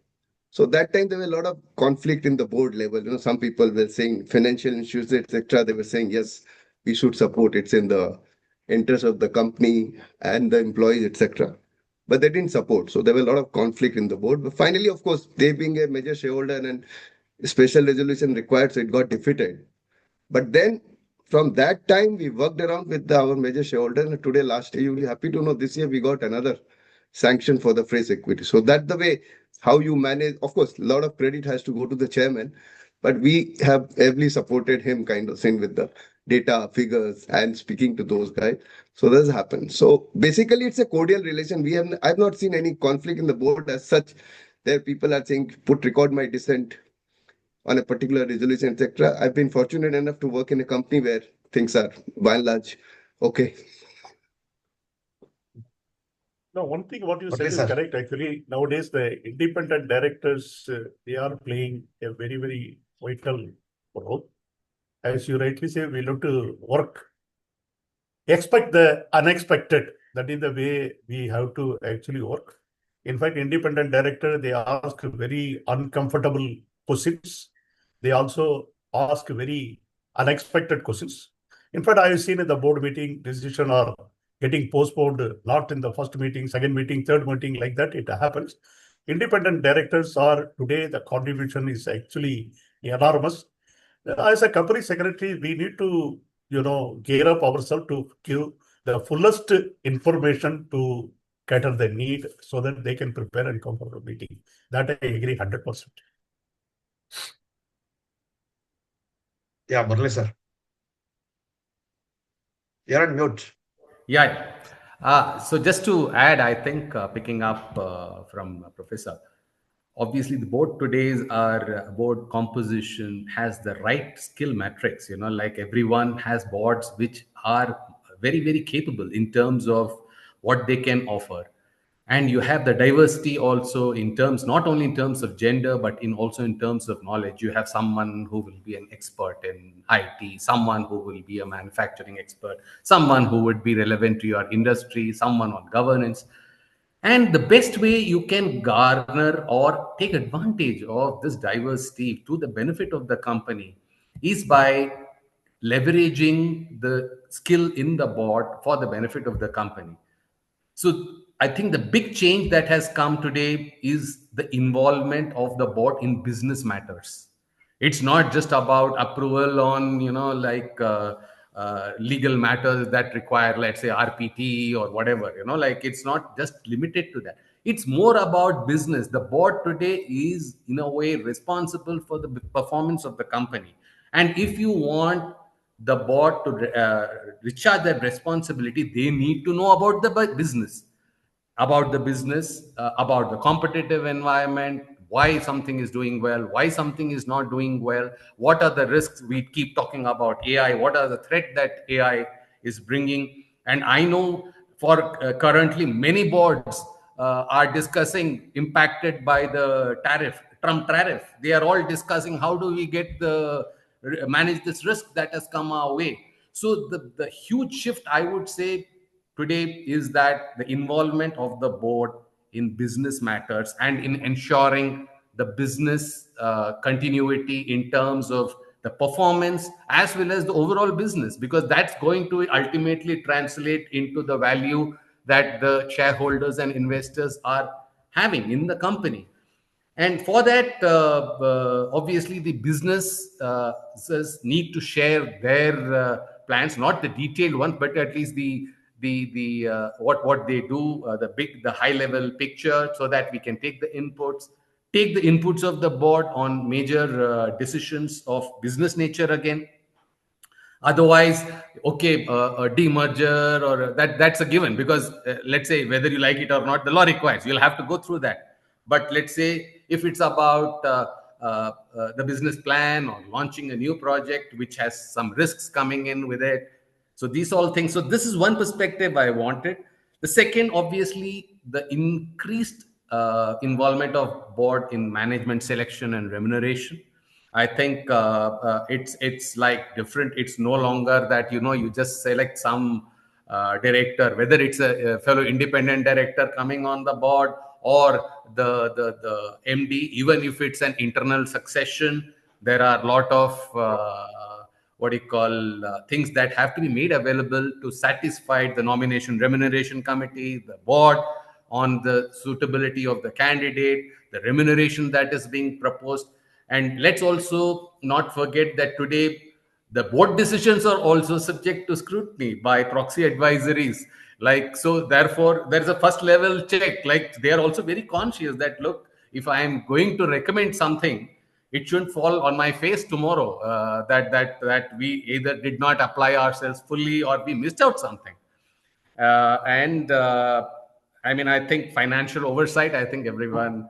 So that time there were a lot of conflict in the board level. Some people were saying financial issues, etc. They were saying yes, we should support. It's in the interest of the company and the employees, etc. But they didn't support. So there were a lot of conflict in the board. But finally, of course, they being a major shareholder and special resolution required, so it got defeated. But then from that time, we worked around with our major shareholder. And today, last year, you'll be happy to know this year we got another sanction for the fresh equity. So that's the way how you manage. Of course, a lot of credit has to go to the chairman, but we have heavily supported him kind of thing with the data, figures, and speaking to those guys. So that's happened. So basically, it's a cordial relation. I've not seen any conflict in the board as such. There people are saying, put record my dissent on a particular resolution, etc. I've been fortunate enough to work in a company where things are by and large okay. No, one thing what you Okay, said is sir. correct. Actually, nowadays the independent directors they are playing a very, very vital role. As you rightly say, we look to work, expect the unexpected. That is the way we have to actually work. In fact, independent director, they ask very uncomfortable questions. They also ask very unexpected questions. In fact, I have seen in the board meeting decision are getting postponed, not in the first meeting, second meeting, third meeting, like that it happens. Independent directors are today, the contribution is actually enormous. As a company secretary, we need to, gear up ourselves to give the fullest information to cater the need so that they can prepare and come for the meeting. That I agree 100%. Yeah, Murli sir. You're on mute. Yeah. So just to add, I think picking up from Professor, obviously the board today's our board composition has the right skill matrix. Like everyone has boards which are very, very capable in terms of what they can offer, and you have the diversity also in terms, not only in terms of gender but in also in terms of knowledge. You have someone who will be an expert in IT, someone who will be a manufacturing expert, someone who would be relevant to your industry, someone on governance. And the best way you can garner or take advantage of this diversity to the benefit of the company is by leveraging the skill in the board for the benefit of the company. So I think the big change that has come today is the involvement of the board in business matters. It's not just about approval on, legal matters that require, let's say, RPT or whatever, like it's not just limited to that. It's more about business. The board today is, in a way, responsible for the performance of the company. And if you want the board to discharge that responsibility, they need to know about the business, about the competitive environment, why something is doing well, why something is not doing well, what are the risks. We keep talking about AI, what are the threat that AI is bringing. And I know for currently many boards are discussing impacted by the Trump tariff. They are all discussing how do we get the manage this risk that has come our way. So the huge shift, I would say, today is that the involvement of the board in business matters and in ensuring the business continuity in terms of the performance as well as the overall business, because that's going to ultimately translate into the value that the shareholders and investors are having in the company. And for that, obviously, the business need to share their plans, not the detailed one, but at least the what they do, the high level picture, so that we can take the inputs, take the inputs of the board on major decisions of business nature again. Otherwise, okay, a demerger or that's a given, because let's say whether you like it or not, the law requires you'll have to go through that. But let's say if it's about the business plan or launching a new project which has some risks coming in with it, so these all things. So this is one perspective I wanted. The second, obviously, the increased involvement of board in management selection and remuneration. I think it's like different. It's no longer that you just select some director, whether it's a fellow independent director coming on the board or the MD. Even if it's an internal succession, there are a lot of what do you call things that have to be made available to satisfy the nomination remuneration committee, the board, on the suitability of the candidate, the remuneration that is being proposed. And let's also not forget that today the board decisions are also subject to scrutiny by proxy advisories. Like, so therefore, there's a first level check. Like, they are also very conscious that, look, if I am going to recommend something, it shouldn't fall on my face tomorrow that we either did not apply ourselves fully or we missed out something. And I mean, I think financial oversight, I think everyone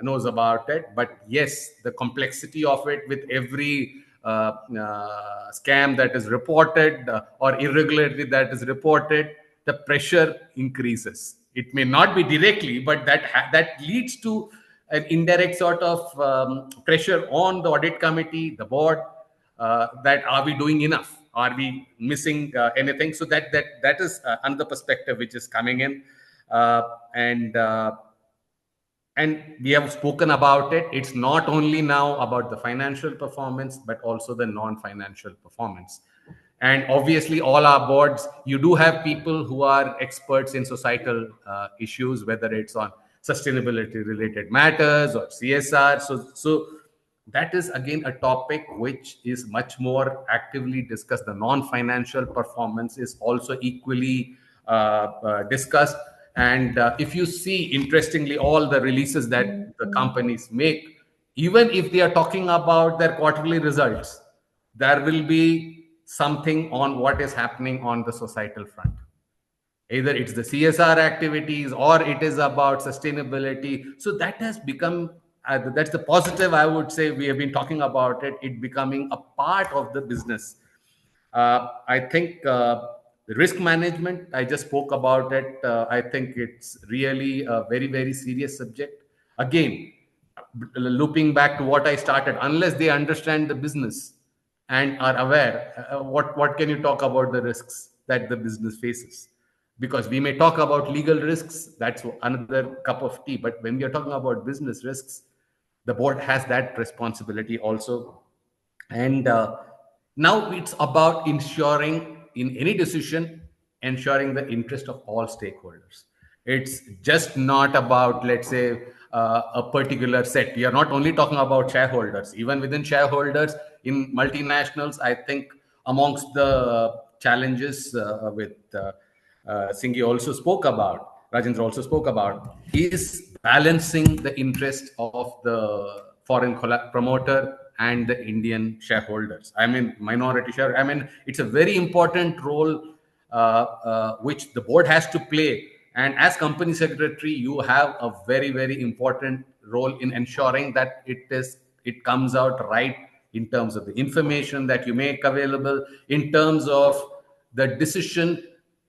knows about it. But yes, the complexity of it, with every scam that is reported or irregularity that is reported, the pressure increases. It may not be directly, but that leads to an indirect sort of pressure on the audit committee, the board, that are we doing enough? Are we missing anything? So that is another perspective which is coming in, and we have spoken about it. It's not only now about the financial performance, but also the non-financial performance. And obviously, all our boards, you do have people who are experts in societal issues, whether it's on sustainability related matters or CSR. So that is again a topic which is much more actively discussed. The non-financial performance is also equally discussed. And if you see, interestingly, all the releases that the companies make, even if they are talking about their quarterly results, there will be something on what is happening on the societal front. Either it's the CSR activities or it is about sustainability. So that has become, that's the positive, I would say. We have been talking about it becoming a part of the business. I think the risk management, I just spoke about it. I think it's really a very, very serious subject. Again, looping back to what I started, unless they understand the business and are aware, what can you talk about the risks that the business faces? Because we may talk about legal risks, that's another cup of tea. But when we are talking about business risks, the board has that responsibility also. And now it's about ensuring, in any decision, ensuring the interest of all stakeholders. It's just not about, let's say, a particular set. We are not only talking about shareholders. Even within shareholders in multinationals, I think amongst the challenges with Singhi also spoke about, Rajendra also spoke about, is balancing the interest of the foreign promoter and the Indian shareholders. I mean, minority share. I mean, it's a very important role which the board has to play. And as company secretary, you have a very, very important role in ensuring that it comes out right in terms of the information that you make available, in terms of the decision,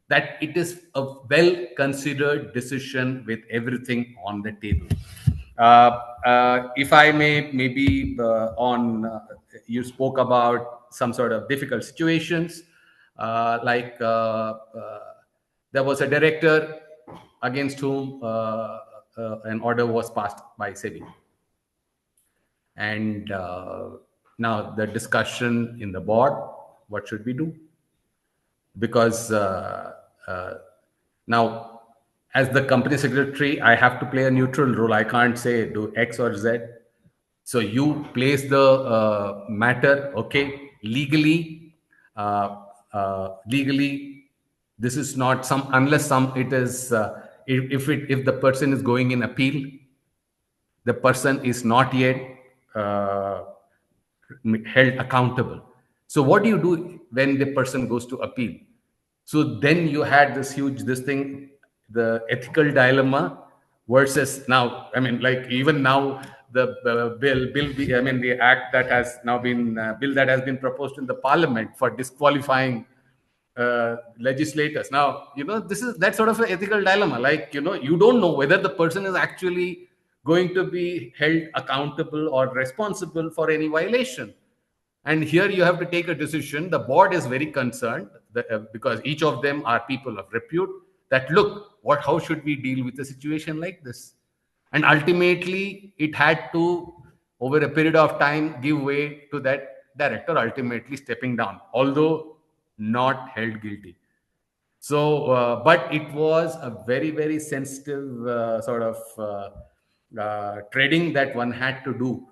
that it is a well considered decision with everything on the table. If I may, maybe you spoke about some sort of difficult situations, like there was a director against whom an order was passed by SEBI. And now the discussion in the board, what should we do? Because now, as the company secretary, I have to play a neutral role. I can't say do X or Z. So you place the matter, okay, legally, this is not unless it is, if the person is going in appeal, the person is not yet held accountable. So what do you do when the person goes to appeal? So then you had this thing, the ethical dilemma versus now. I mean, like even now, the the act that has now been bill that has been proposed in the parliament for disqualifying legislators. Now, this is that sort of an ethical dilemma. Like, you don't know whether the person is actually going to be held accountable or responsible for any violation. And here you have to take a decision. The board is very concerned because each of them are people of repute, that look, how should we deal with a situation like this? And ultimately, it had to, over a period of time, give way to that director ultimately stepping down, although not held guilty. So, but it was a very, very sensitive sort of trading that one had to do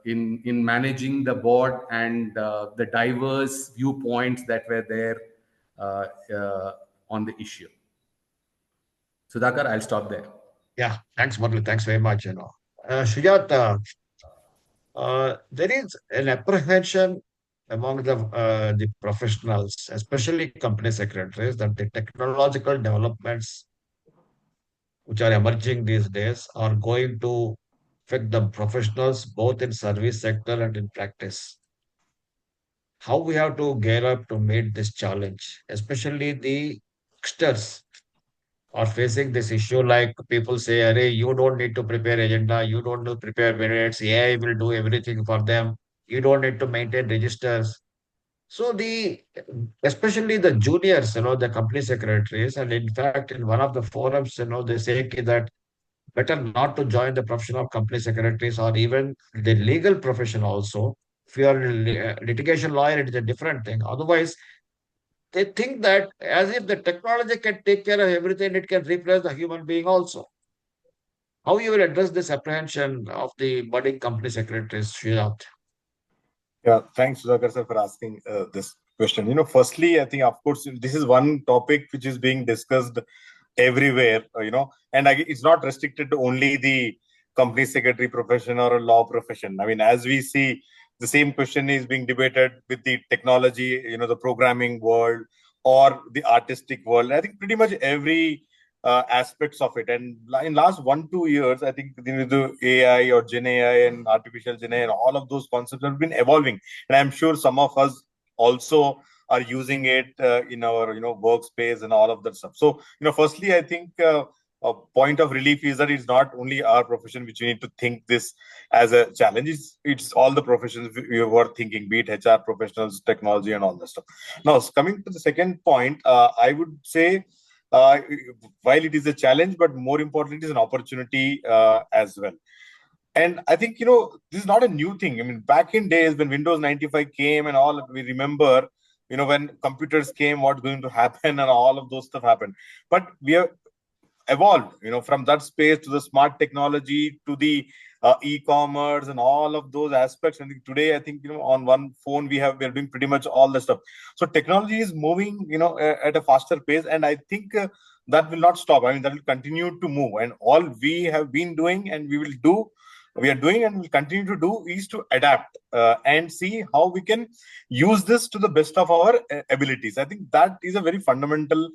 in managing the board and the diverse viewpoints that were there on the issue. Sudhakar, I'll stop there. Yeah, thanks, Murli. Thanks very much. Sujat, there is an apprehension among the professionals, especially company secretaries, that the technological developments which are emerging these days are going to affect the professionals both in service sector and in practice. How we have to gear up to meet this challenge, especially the youngsters are facing this issue. Like people say, Arey, you don't need to prepare agenda, you don't need to prepare minutes, AI will do everything for them. You don't need to maintain registers. So especially the juniors, the company secretaries, and in fact, in one of the forums, they say that better not to join the profession of company secretaries or even the legal profession also. If you are a litigation lawyer, it is a different thing. Otherwise, they think that as if the technology can take care of everything, it can replace the human being also. How you will address this apprehension of the budding company secretaries, Sridhar? Yeah, thanks, Sudhakar sir, for asking this question. Firstly, I think, of course, this is one topic which is being discussed everywhere, and it's not restricted to only the company secretary profession or a law profession. I mean, as we see, the same question is being debated with the technology, the programming world or the artistic world. I think pretty much every aspects of it. And in last 1-2 years, I think the AI or Gen AI and artificial Gen AI and all of those concepts have been evolving. And I'm sure some of us also are using it in our workspace and all of that stuff. So firstly, I think a point of relief is that it's not only our profession which we need to think this as a challenge. It's all the professions we were thinking, be it HR professionals, technology, and all that stuff. Now, coming to the second point, I would say while it is a challenge, but more importantly, it is an opportunity as well. And I think, this is not a new thing. I mean, back in days when Windows 95 came and all, we remember, when computers came, what's going to happen and all of those stuff happened. But we have evolved, from that space to the smart technology to the e-commerce and all of those aspects. And today, I think, on one phone, we're doing pretty much all the stuff. So technology is moving, at a faster pace. And I think that will not stop. I mean, that will continue to move. And all we have been doing and we are doing and will continue to do is to adapt and see how we can use this to the best of our abilities. I think that is a very fundamental,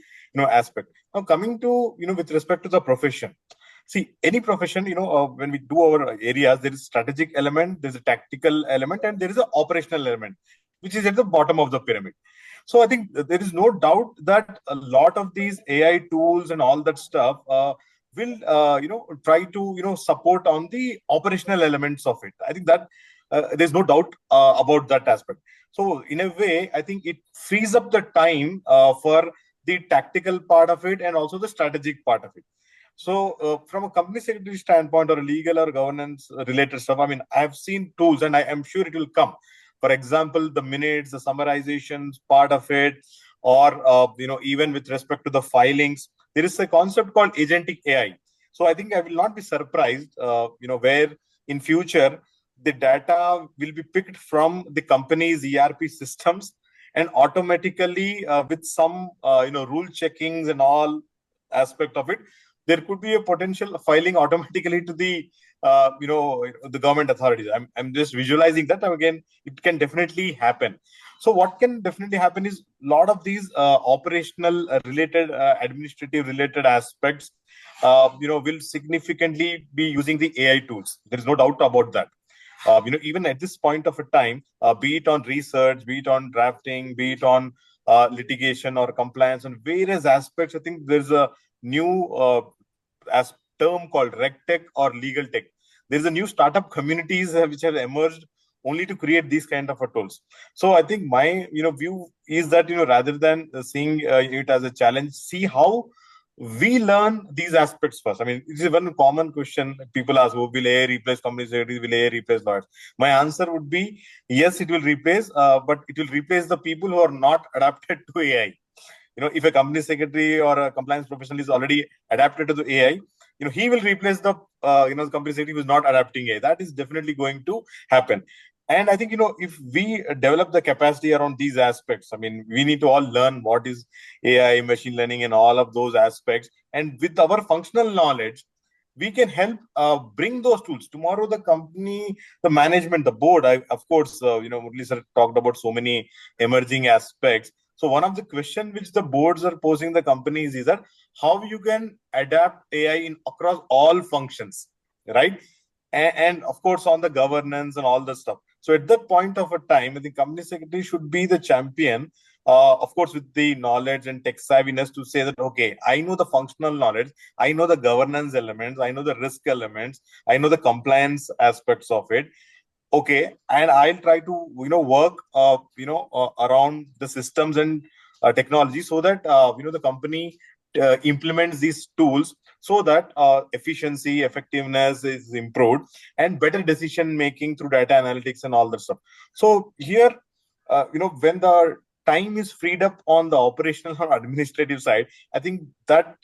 aspect. Now, coming to, with respect to the profession. See, any profession, when we do our areas, there is a strategic element, there's a tactical element, and there is an operational element, which is at the bottom of the pyramid. So I think there is no doubt that a lot of these AI tools and all that stuff will try to support on the operational elements of it. I think that there's no doubt about that aspect. So in a way, I think it frees up the time for the tactical part of it and also the strategic part of it. So from a company secretary standpoint or a legal or governance related stuff, I mean, I've seen tools and I am sure it will come. For example, the minutes, the summarizations part of it, or even with respect to the filings, there is a concept called agentic AI. So I think I will not be surprised, where in future the data will be picked from the company's ERP systems and automatically with some rule checkings and all aspect of it there could be a potential filing automatically to the the government authorities. I'm just visualizing that. Again, it can definitely happen. So what can definitely happen is a lot of these operational related, administrative related aspects, will significantly be using the AI tools. There is no doubt about that. Even at this point of a time, be it on research, be it on drafting, be it on litigation or compliance, on various aspects, I think there's a new as term called RegTech or legal tech. There's a new startup communities which have emerged only to create these kind of tools. So I think my view is that rather than seeing it as a challenge, see how we learn these aspects first. I mean, this is one common question people ask: will AI replace company secretaries? Will AI replace lawyers? My answer would be yes, it will replace, but it will replace the people who are not adapted to AI. If a company secretary or a compliance professional is already adapted to the AI, he will replace the the company secretary who is not adapting AI. That is definitely going to happen. And I think if we develop the capacity around these aspects, I mean, we need to all learn what is AI, machine learning, and all of those aspects. And with our functional knowledge, we can help bring those tools. Tomorrow, the company, the management, the board, of course, Murli sir talked about so many emerging aspects. So one of the questions which the boards are posing the companies is that how you can adapt AI across all functions, right? And of course, on the governance and all the stuff. So at that point of a time, I think company secretary should be the champion, of course, with the knowledge and tech savviness to say that, okay, I know the functional knowledge, I know the governance elements, I know the risk elements, I know the compliance aspects of it. Okay, and I'll try to work around the systems and technology so that the company implements these tools so that efficiency, effectiveness is improved, and better decision making through data analytics and all that stuff. So here, when the time is freed up on the operational or administrative side, I think that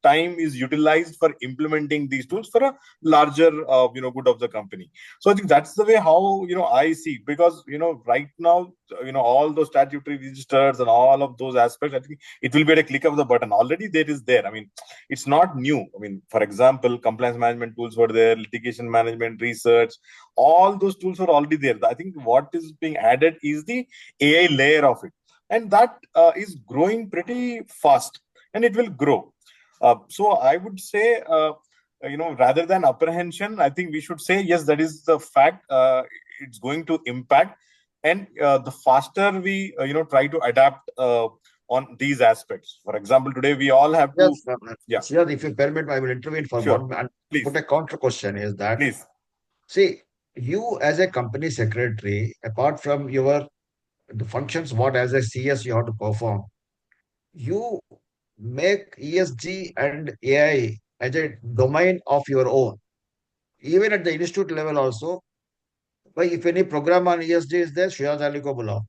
time is utilized for implementing these tools for a larger good of the company. So I think that's the way how I see, because right now all those statutory registers and all of those aspects, I think it will be at a click of the button. Already there is there. I mean, it's not new. I mean, for example, compliance management tools were there, litigation management, research, all those tools are already there. I think what is being added is the AI layer of it, and that is growing pretty fast, and it will grow. So I would say, rather than apprehension, I think we should say yes, that is the fact. It's going to impact, and the faster we try to adapt on these aspects. For example, today we all have to. Yes, if you permit, I will intervene for Sure. 1 minute. Please. Put a counter question is that, Please. see, you as a company secretary, apart from the functions what as a CS you have to perform, you make ESG and AI as a domain of your own. Even at the institute level also, but if any program on ESG is there, Shujaz Ali ko bulao.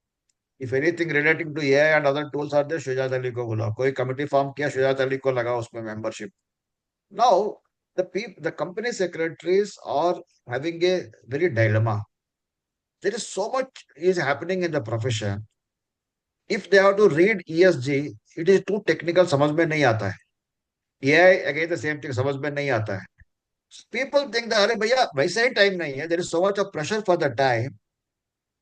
If anything relating to AI and other tools are there, Shujaz Ali ko bulao. Koi committee form kiya, Shujaz Ali ko laga usme membership. Now, the company secretaries are having a very dilemma. There is so much is happening in the profession. If they have to read ESG, it is too technical, समझ में नहीं आता है. AI again the same thing, समझ में नहीं आता है. People think that अरे भैया वैसे ही time नहीं है. There is so much of pressure for the time,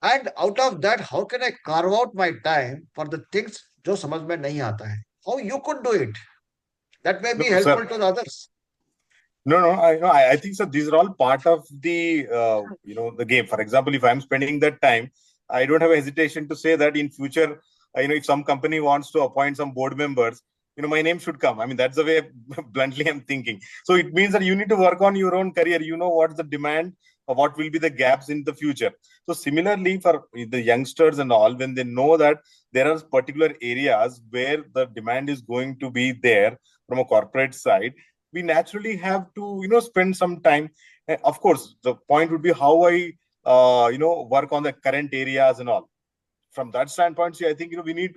and out of that, how can I carve out my time for the things जो समझ में नहीं आता है? How you could do it? That may be No, helpful sir. to the others. No, I think so. These are all part of the the game. For example, if I'm spending that time, I don't have a hesitation to say that in future, if some company wants to appoint some board members, my name should come. I mean, that's the way bluntly I'm thinking. So it means that you need to work on your own career. You know what's the demand, or what will be the gaps in the future. So similarly, for the youngsters and all, when they know that there are particular areas where the demand is going to be there from a corporate side, we naturally have to spend some time. Of course, the point would be how I work on the current areas and all. From that standpoint, see, I think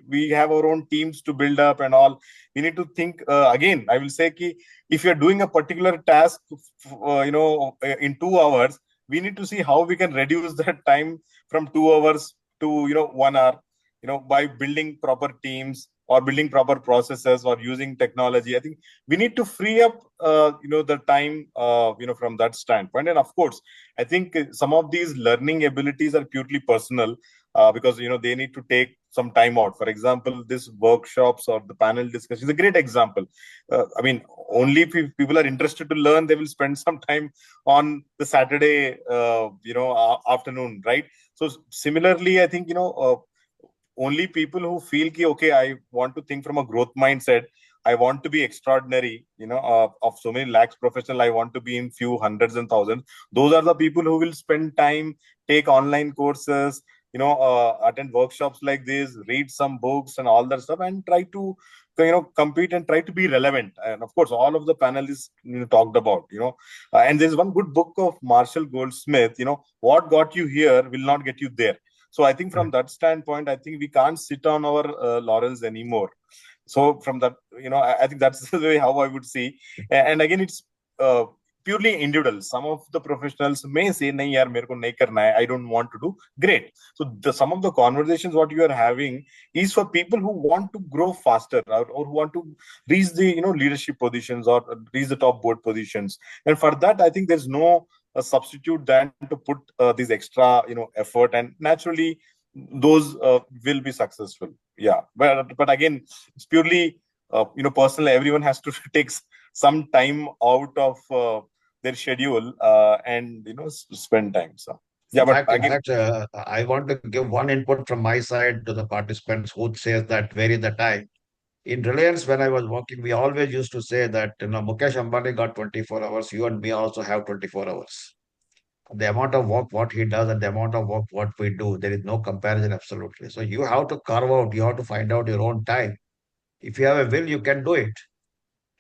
we have our own teams to build up and all. We need to think again. I will say ki if you're doing a particular task in 2 hours, we need to see how we can reduce that time from 2 hours to 1 hour, by building proper teams, or building proper processes or using technology. I think we need to free up the time from that standpoint. And of course, I think some of these learning abilities are purely personal, because they need to take some time out. For example, this workshops or the panel discussion is a great example. I mean, only if people are interested to learn, they will spend some time on the Saturday afternoon, right? So similarly, I think only people who feel ki, okay, I want to think from a growth mindset, I want to be extraordinary, of so many lakhs professional, I want to be in few hundreds and thousands. Those are the people who will spend time, take online courses, attend workshops like this, read some books and all that stuff, and try to compete and try to be relevant. And of course, all of the panelists talked about, and there's one good book of Marshall Goldsmith, what got you here will not get you there. So I think from that standpoint, I think we can't sit on our laurels anymore. So from that, I think that's the way how I would see. And again, it's purely individual. Some of the professionals may say, "Nahi yaar, mere ko nahi karna hai. I don't want to do." Great. So some of the conversations what you are having is for people who want to grow faster, or who want to reach the leadership positions or reach the top board positions. And for that, I think there's no a substitute than to put this extra effort, and naturally those will be successful. Yeah, but again, it's purely personal. Everyone has to take some time out of their schedule and spend time. So yeah, In fact, I want to give one input from my side to the participants who says that vary the time. In Reliance, when I was working, we always used to say that Mukesh Ambani got 24 hours. You and me also have 24 hours. The amount of work what he does and the amount of work what we do, there is no comparison, absolutely. So you have to carve out, you have to find out your own time. If you have a will, you can do it.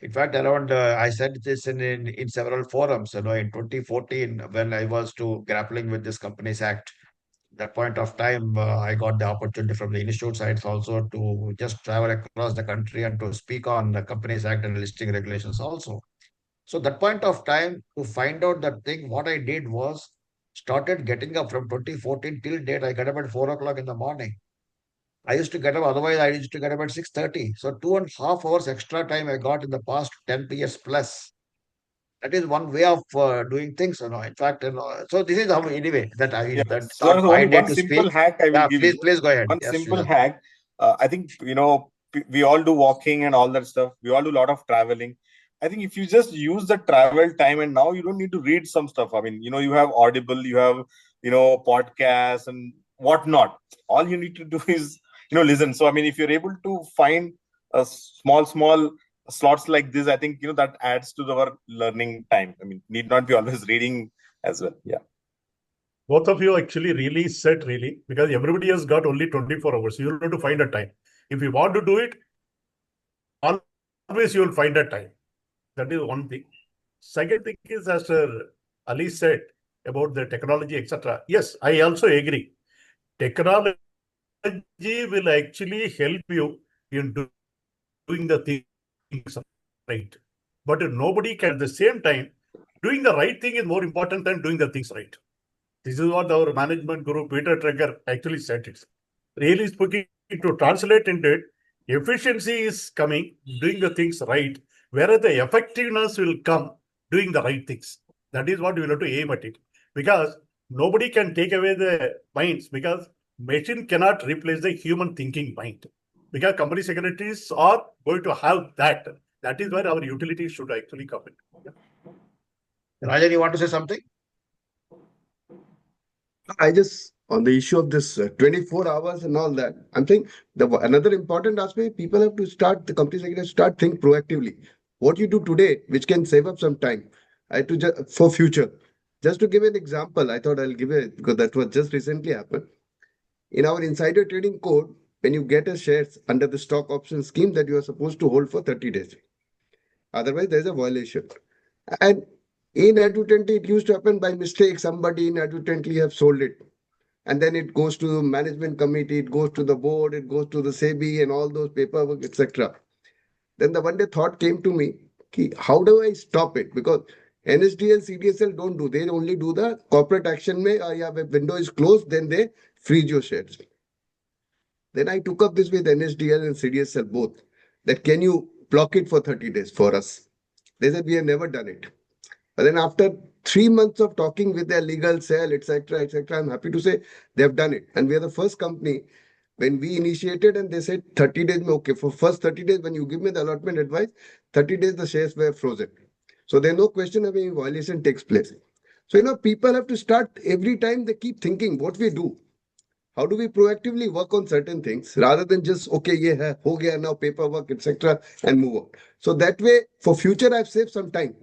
In fact, around I said this in several forums. In 2014, when I was to grappling with this Companies Act, that point of time, I got the opportunity from the institute sides also to just travel across the country and to speak on the Companies Act and listing regulations also. So that point of time to find out that thing, what I did was started getting up from 2014 till date. I got up at 4 o'clock in the morning. I used to get up, otherwise I used to get up at 6:30. So 2.5 hours extra time I got in the past 10 years plus. That is one way of doing things. In fact, so this is how anyway that Yeah. that's So not my day one to simple speak. hack I will Yeah, give please, you. please go ahead. One Yes, simple Sridhar. hack. I think we all do walking and all that stuff. We all do a lot of traveling. I think if you just use the travel time, and now you don't need to read some stuff. I mean, you have Audible, you have podcasts and whatnot. All you need to do is listen. So I mean, if you're able to find a small slots like this, I think that adds to our learning time. I mean, need not be always reading as well. Yeah. Both of you actually really said really, because everybody has got only 24 hours. You have to find a time. If you want to do it, always you will find a time. That is one thing. Second thing is, as Ali said about the technology, etc. Yes, I also agree. Technology will actually help you in doing the things right. But nobody can, at the same time, doing the right thing is more important than doing the things right. This is what our management guru, Peter Treger, actually said it. Really speaking, to translate into it, efficiency is coming, doing the things right, whereas the effectiveness will come doing the right things. That is what we have to aim at it. Because nobody can take away the minds, because machine cannot replace the human thinking mind. Because company secretaries are going to have that. That is where our utility should actually come in. Rajan, you want to say something? I just, on the issue of this 24 hours and all that, I'm saying another important aspect, people have to start, the company secretary start think proactively. What you do today, which can save up some time for future. Just to give an example, I thought I'll give it because that was just recently happened. In our insider trading code, when you get a shares under the stock option scheme that you are supposed to hold for 30 days. Otherwise, there's a violation. And inadvertently, it used to happen by mistake. Somebody inadvertently have sold it. And then it goes to the management committee, it goes to the board, it goes to the SEBI and all those paperwork, etc. Then the one day thought came to me, how do I stop it? Because NSDL, CDSL don't do. They only do the corporate action. If window is closed, then they freeze your shares. Then I took up this with NSDL and CDSL both, that can you block it for 30 days for us? They said, we have never done it. But then after 3 months of talking with their legal cell, etc., I'm happy to say they have done it. And we are the first company when we initiated and they said 30 days, okay, for first 30 days, when you give me the allotment advice, 30 days the shares were frozen. So there's no question of any violation takes place. So, people have to start every time they keep thinking what we do. How do we proactively work on certain things rather than just, okay, yeah, ho gaya now, paperwork, etc., and move on. So that way, for future, I've saved some time.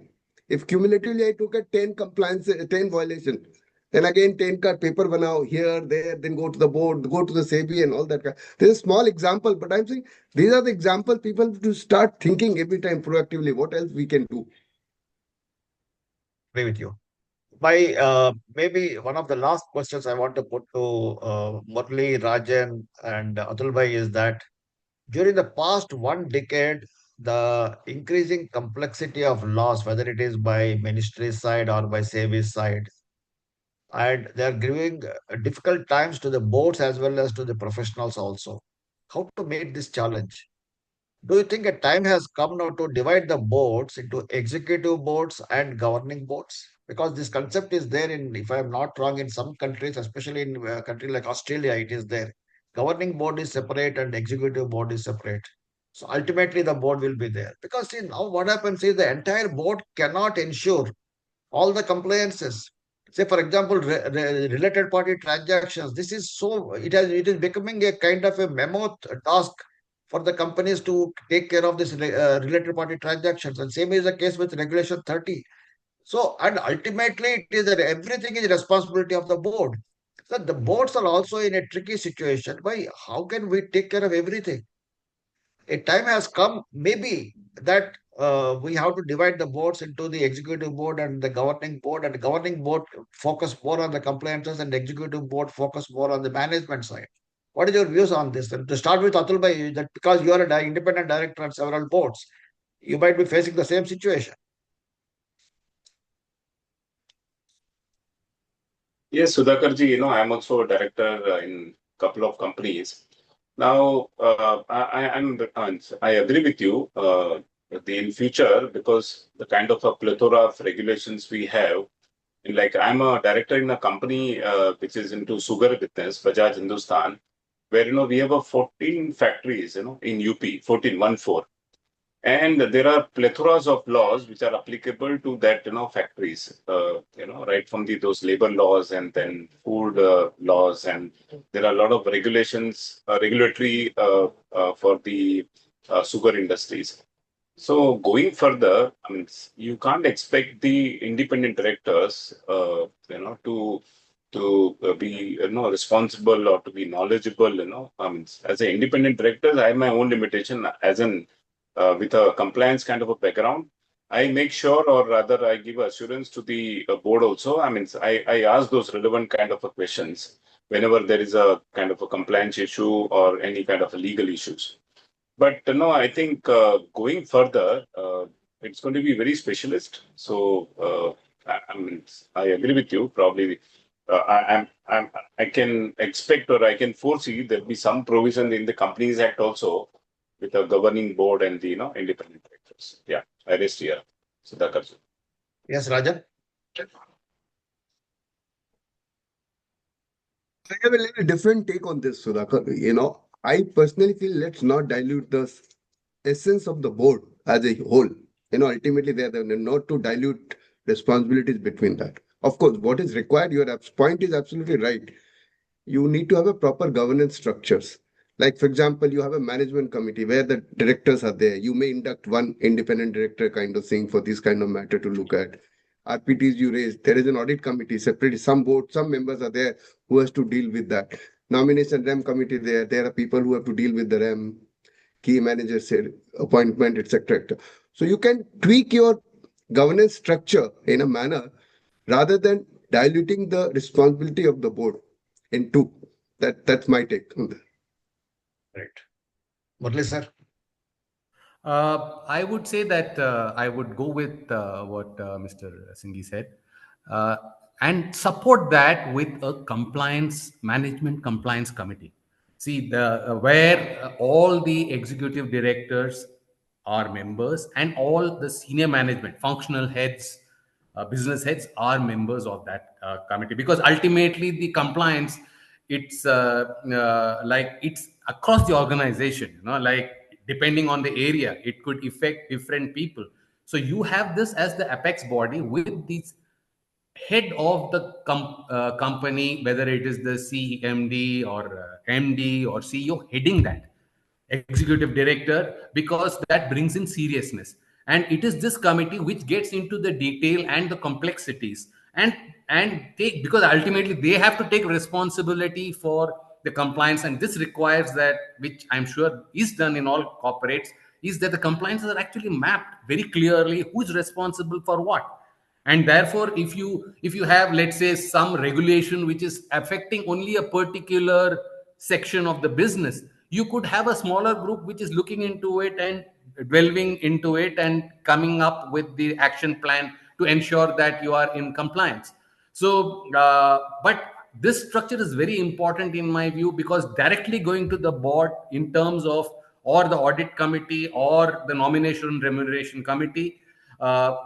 If cumulatively I took a 10 compliance, 10 violation, then again 10 card paper banao here, there, then go to the board, go to the SEBI and all that. This is a small example, but I'm saying these are the examples people have to start thinking every time proactively what else we can do. Agree with you. My maybe one of the last questions I want to put to Murli, Rajan, and Atul Bhai is that during the past 1 decade, the increasing complexity of laws, whether it is by ministry side or by SEBI side, and they are giving difficult times to the boards as well as to the professionals also. How to meet this challenge? Do you think a time has come now to divide the boards into executive boards and governing boards? Because this concept is there in, if I am not wrong, in some countries, especially in a country like Australia, it is there. Governing board is separate and executive board is separate. So ultimately, the board will be there. Because see, now what happens is the entire board cannot ensure all the compliances. Say, for example, related party transactions. This is so it is becoming a kind of a mammoth task for the companies to take care of this related party transactions. And same is the case with Regulation 30. So, and ultimately, it is that everything is responsibility of the board. So the boards are also in a tricky situation. Why? How can we take care of everything? A time has come, maybe that we have to divide the boards into the executive board and the governing board, and the governing board focus more on the compliances and the executive board focus more on the management side. What is your views on this? And to start with, Atul Bhai, that because you are an independent director on several boards, you might be facing the same situation. Yes, Sudhakarji, I'm also a director in a couple of companies. Now, I agree with you. In future, because the kind of a plethora of regulations we have, like I'm a director in a company which is into sugar business, Bajaj Hindustan, where we have a 14 factories, in UP, 14, 1-4. And there are plethoras of laws which are applicable to that, factories, right from those labor laws and then food laws. And there are a lot of regulations, regulatory for the sugar industries. So going further, I mean, you can't expect the independent directors, to be, responsible or to be knowledgeable, as an independent director, I have my own limitation as an with a compliance kind of a background. I make sure, or rather, I give assurance to the board also. I mean, I ask those relevant kind of questions whenever there is a kind of a compliance issue or any kind of legal issues. But no, I think going further, it's going to be very specialist. So I mean, I agree with you. Probably, I can expect or I can foresee there'll be some provision in the Companies Act also with a governing board and the independent directors. Yeah, I rest here. Sudhakar. Yes, Rajan. I have a little different take on this, Sudhakar. I personally feel let's not dilute the essence of the board as a whole. Ultimately, they are not to dilute responsibilities between that. Of course, what is required, your point is absolutely right. You need to have a proper governance structures. Like, for example, you have a management committee where the directors are there. You may induct one independent director kind of thing for this kind of matter to look at. RPTs you raise, there is an audit committee separate. Some board, some members are there who has to deal with that. Nomination REM committee there are people who have to deal with the REM, key managers, appointment, etc. So you can tweak your governance structure in a manner rather than diluting the responsibility of the board into. That's my take on that. Right. Murli, sir. I would say that I would go with what Mr. Singhi said, and support that with a compliance compliance committee. See, the where all the executive directors are members and all the senior management, functional heads, business heads are members of that committee, because ultimately the compliance, it's like it's across the organization, like depending on the area, it could affect different people. So you have this as the apex body with these head of the company, whether it is the CMD or MD or CEO heading that, executive director, because that brings in seriousness. And it is this committee which gets into the detail and the complexities, and take, because ultimately they have to take responsibility for the compliance. And this requires that, which I'm sure is done in all corporates, is that the compliances are actually mapped very clearly, who's responsible for what. And therefore, if you have, let's say, some regulation which is affecting only a particular section of the business, you could have a smaller group which is looking into it and delving into it and coming up with the action plan to ensure that you are in compliance. So but this structure is very important in my view, because directly going to the board in terms of, or the audit committee or the nomination and remuneration committee,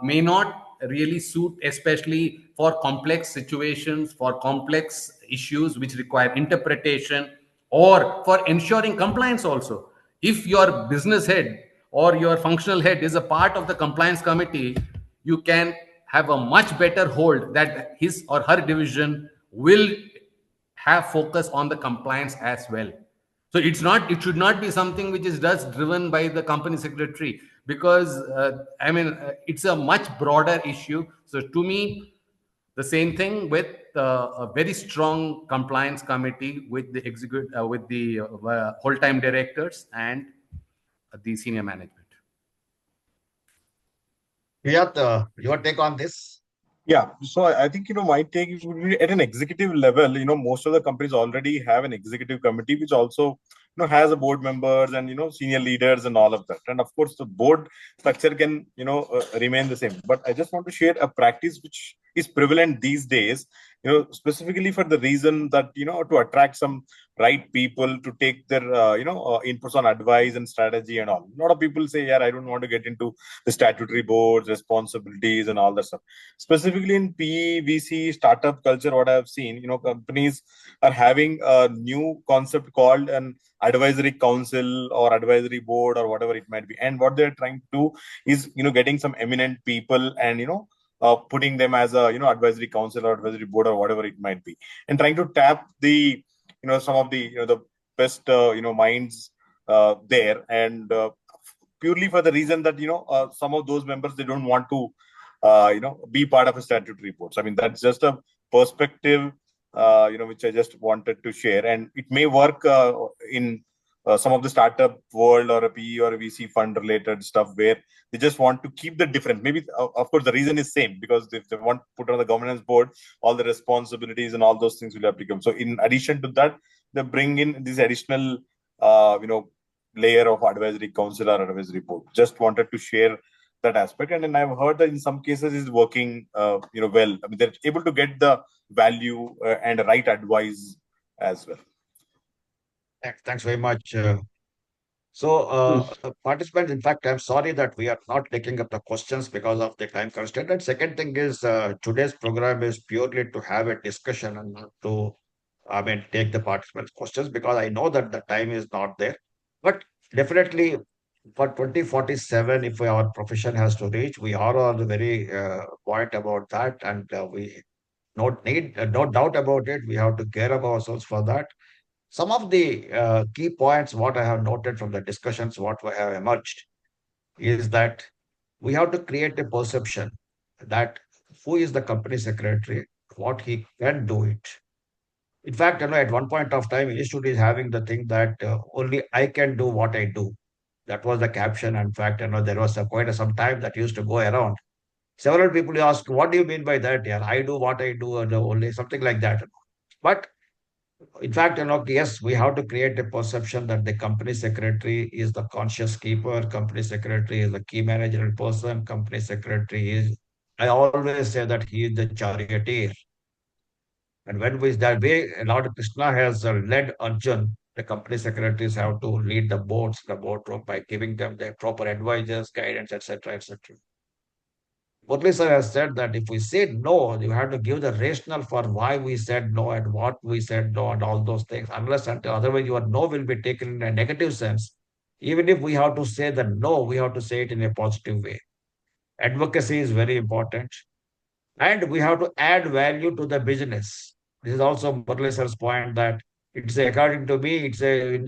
may not really suit, especially for complex situations, for complex issues which require interpretation, or for ensuring compliance also. If your business head or your functional head is a part of the compliance committee, you can have a much better hold that his or her division will have focus on the compliance as well. So it should not be something which is just driven by the company secretary, because it's a much broader issue. So to me, the same thing with a very strong compliance committee with the with the whole-time directors and the senior management. Riyad, your take on this? Yeah, so I think, my take would be at an executive level, most of the companies already have an executive committee, which also, has a board members and, senior leaders and all of that. And of course, the board structure can, remain the same. But I just want to share a practice which is prevalent these days, specifically for the reason that, to attract some right people to take their, inputs on advice and strategy and all. A lot of people say, yeah, I don't want to get into the statutory boards, responsibilities and all that stuff. Specifically in PE, VC, startup culture, what I've seen, companies are having a new concept called an advisory council or advisory board or whatever it might be. And what they're trying to do is, getting some eminent people and, putting them as a, advisory council or advisory board or whatever it might be, and trying to tap the, some of the, the best, minds there. And purely for the reason that, some of those members, they don't want to, be part of a statutory board. So, I mean, that's just a perspective, which I just wanted to share. And it may work in some of the startup world or a PE or a VC fund related stuff where they just want to keep the difference. Maybe, of course, the reason is same, because if they want to put on the governance board, all the responsibilities and all those things will have to come. So in addition to that, they bring in this additional, layer of advisory council or advisory board. Just wanted to share that aspect. And then I've heard that in some cases is working, well. I mean, they're able to get the value and right advice as well. Thanks very much. Participants, in fact, I'm sorry that we are not taking up the questions because of the time constraint. And second thing is, today's program is purely to have a discussion and not to, take the participants' questions, because I know that the time is not there. But definitely for 2047, if our profession has to reach, we are all very point about that, and we no doubt about it. We have to care of ourselves for that. Some of the key points, what I have noted from the discussions, what we have emerged, is that we have to create a perception that who is the company secretary, what he can do it. In fact, at one point of time, institute is having the thing that only I can do what I do. That was the caption. In fact, there was quite some time that used to go around. Several people ask, what do you mean by that? Yeah, I do what I do, and only something like that. But in fact, yes, we have to create a perception that the company secretary is the conscious keeper, company secretary is the key managerial person, company secretary is, I always say that he is the charioteer. And when we that way, Lord Krishna has led Arjun The company secretaries have to lead the boards, the boardroom by giving them the proper advices, guidance, etc., etc. Murli sir has said that if we say no, you have to give the rationale for why we said no and what we said no and all those things. Unless until otherwise your no will be taken in a negative sense. Even if we have to say the no, we have to say it in a positive way. Advocacy is very important. And we have to add value to the business. This is also Murli sir's point that according to me,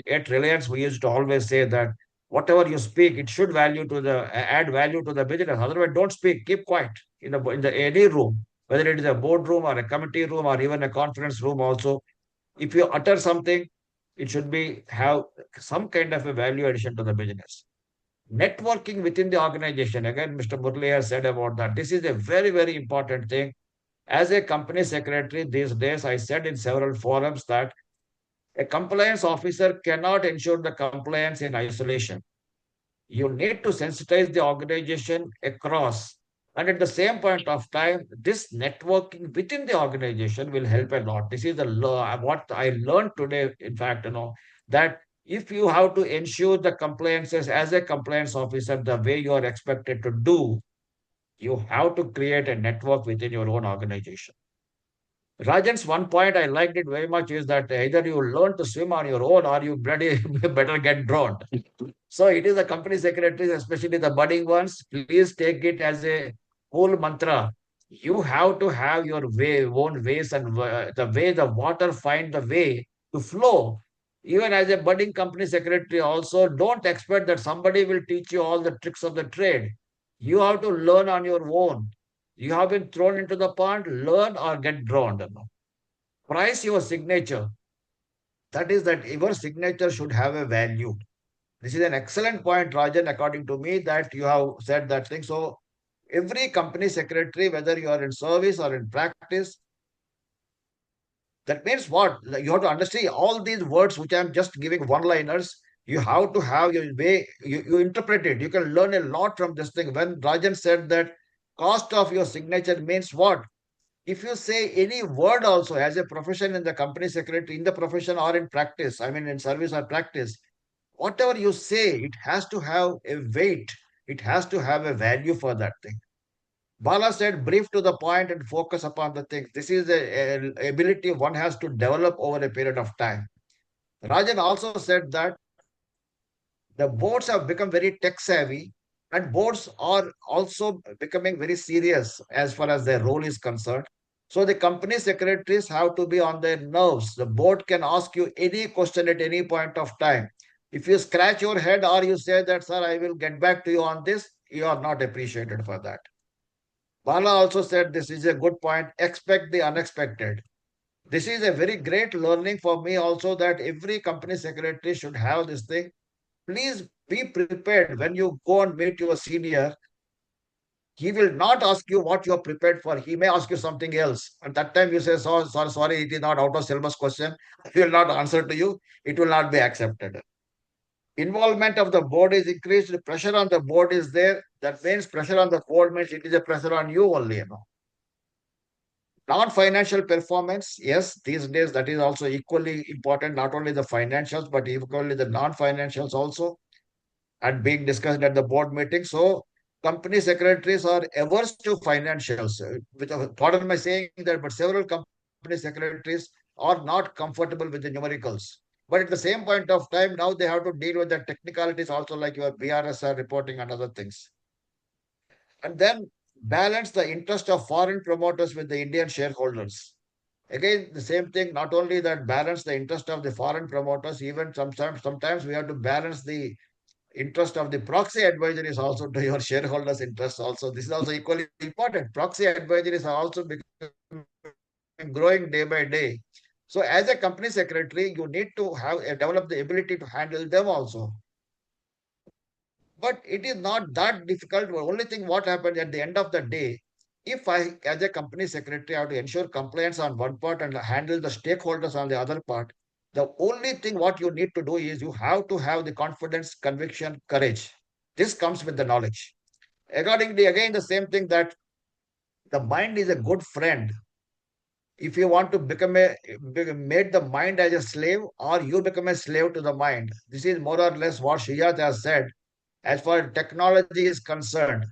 at Reliance, we used to always say that whatever you speak, it should add value to the business. Otherwise, don't speak, keep quiet in the any room, whether it is a boardroom or a committee room or even a conference room also. If you utter something, it should have some kind of a value addition to the business. Networking within the organization, again, Mr. Murli has said about that. This is a very, very important thing. As a company secretary these days, I said in several forums that a compliance officer cannot ensure the compliance in isolation. You need to sensitize the organization across. And at the same point of time, this networking within the organization will help a lot. This is what I learned today, in fact, that if you have to ensure the compliances as a compliance officer the way you are expected to do, you have to create a network within your own organization. Rajan's one point I liked it very much is that either you learn to swim on your own or you better get drowned. So it is the company secretaries, especially the budding ones, please take it as a whole mantra. You have to have your own ways and the way the water find the way to flow. Even as a budding company secretary also, don't expect that somebody will teach you all the tricks of the trade. You have to learn on your own. You have been thrown into the pond, learn or get drowned. Price your signature. That is that your signature should have a value. This is an excellent point, Rajan, according to me, that you have said that thing. So every company secretary, whether you are in service or in practice, that means what? You have to understand all these words which I'm just giving one-liners. You have to have your way, you interpret it. You can learn a lot from this thing. When Rajan said that cost of your signature means what? If you say any word also as a profession in the company secretary, in the profession or in practice, I mean in service or practice, whatever you say, it has to have a weight. It has to have a value for that thing. Bala said, brief to the point and focus upon the things. This is a ability one has to develop over a period of time. Rajan also said that the boards have become very tech savvy and boards are also becoming very serious as far as their role is concerned. So the company secretaries have to be on their nerves. The board can ask you any question at any point of time. If you scratch your head or you say that, sir, I will get back to you on this, you are not appreciated for that. Bala also said this is a good point. Expect the unexpected. This is a very great learning for me also that every company secretary should have this thing. Please be prepared when you go and meet your senior. He will not ask you what you are prepared for. He may ask you something else. At that time, you say, sorry, it is not out of syllabus question. He will not answer to you. It will not be accepted. Involvement of the board is increased. The pressure on the board is there. That means pressure on the board means it is a pressure on you only. Non-financial performance, yes, these days that is also equally important. Not only the financials, but equally the non-financials also, and being discussed at the board meeting. So company secretaries are averse to financials. Pardon my saying that, but several company secretaries are not comfortable with the numericals. But at the same point of time, now they have to deal with the technicalities also, like your BRSR reporting and other things. And then balance the interest of foreign promoters with the Indian shareholders. Again, the same thing, not only that balance the interest of the foreign promoters, even sometimes we have to balance the interest of the proxy advisories also to your shareholders' interest also. This is also equally important. Proxy advisories are also growing day by day. So as a company secretary, you need to develop the ability to handle them also. But it is not that difficult. The only thing what happens at the end of the day, if I, as a company secretary, have to ensure compliance on one part and handle the stakeholders on the other part, the only thing what you need to do is you have to have the confidence, conviction, courage. This comes with the knowledge. Accordingly, again, the same thing that the mind is a good friend. if you want to make the mind as a slave, or you become a slave to the mind. This is more or less what Shujat has said. As far as technology is concerned,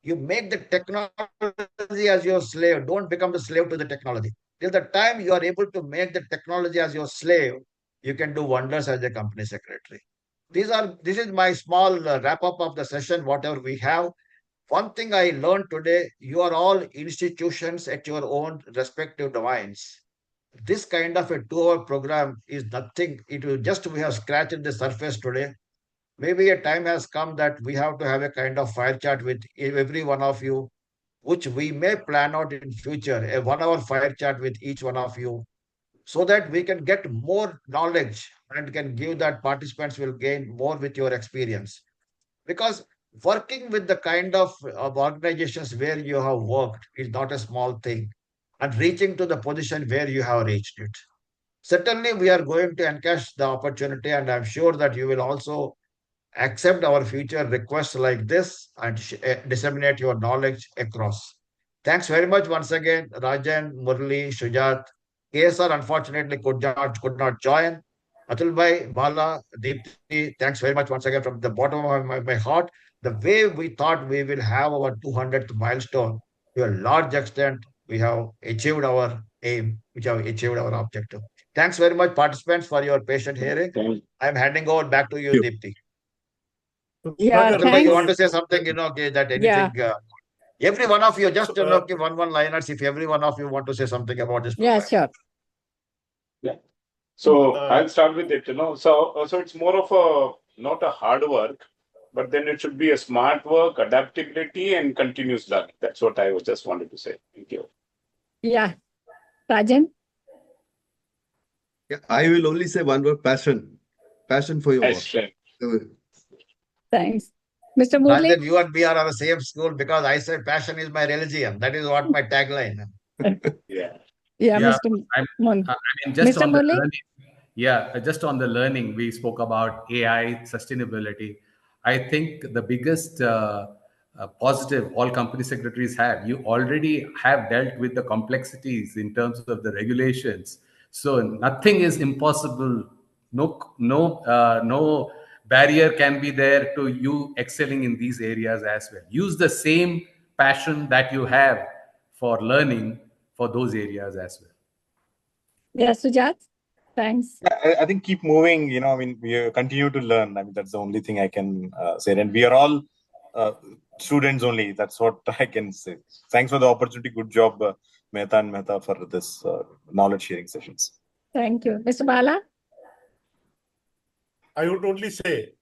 you make the technology as your slave. Don't become the slave to the technology. Till the time you are able to make the technology as your slave, you can do wonders as a company secretary. This is my small wrap up of the session, whatever we have. One thing I learned today, you are all institutions at your own respective domains. This kind of a 2-hour program is nothing. It will just, we have scratched the surface today. Maybe a time has come that we have to have a kind of fire chat with every one of you, which we may plan out in future, a 1-hour fire chat with each one of you, so that we can get more knowledge and can give that participants will gain more with your experience. Because working with the kind of organizations where you have worked is not a small thing, and reaching to the position where you have reached it. Certainly, we are going to encash the opportunity, and I'm sure that you will also accept our future requests like this and disseminate your knowledge across. Thanks very much once again, Rajan, Murli, Shujat. KSR unfortunately could not join. Atul Bhai, Bala, Deepthi, thanks very much once again from the bottom of my heart. The way we thought we will have our 200th milestone, to a large extent, we have achieved our aim, which have achieved our objective. Thanks very much, participants, for your patient hearing. I'm handing over back to you, Deepthi. Yeah, Sudhakar, Atul Bhai, you want to thanks. say something, okay, that Yeah. anything, every one of you, just So, one liners, if every one of you want to say something about this Yeah, program. sure. Yeah. So Uh, I'll start with it. So it's more of a not a hard work, but then it should be a smart work, adaptability, and continuous learning. That's what I was just wanted to say. Thank you. Yeah. Rajan? Yeah, I will only say one word: passion. Passion for your work. Excellent. Thanks. Mr. Murli? Rajan, you and me are on the same school because I said passion is my religion. That is what my tagline. Yeah. Yeah, Yeah, Mr. I'm, Mun. I mean, just Mr. on the Murli? learning. Yeah, just on the learning, we spoke about AI sustainability. I think the biggest positive all company secretaries have, you already have dealt with the complexities in terms of the regulations. So nothing is impossible. No barrier can be there to you excelling in these areas as well. Use the same passion that you have for learning for those areas as well. Yeah, Sujat? Thanks. I think keep moving. I mean, we continue to learn. I mean, that's the only thing I can say. And we are all students only. That's what I can say. Thanks for the opportunity. Good job, Mehta and Mehta, for this knowledge sharing sessions. Thank you. Mr. Bala? I would only say,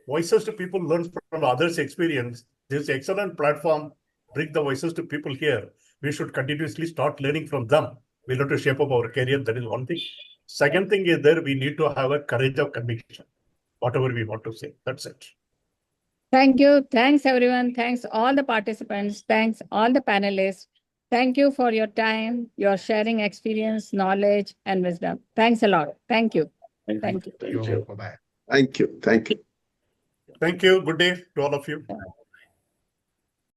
voices to people learn from others' experience. This excellent platform bring the voices to people here. We should continuously start learning from them. We have to shape up our career. That is one thing. Second thing is there we need to have a courage of conviction. Whatever we want to say. That's it. Thank you. Thanks, everyone. Thanks, all the participants. Thanks, all the panelists. Thank you for your time, your sharing experience, knowledge, and wisdom. Thanks a lot. Thank you. Thank you. Bye-bye. Thank you. Thank you. Thank you. Good day to all of you.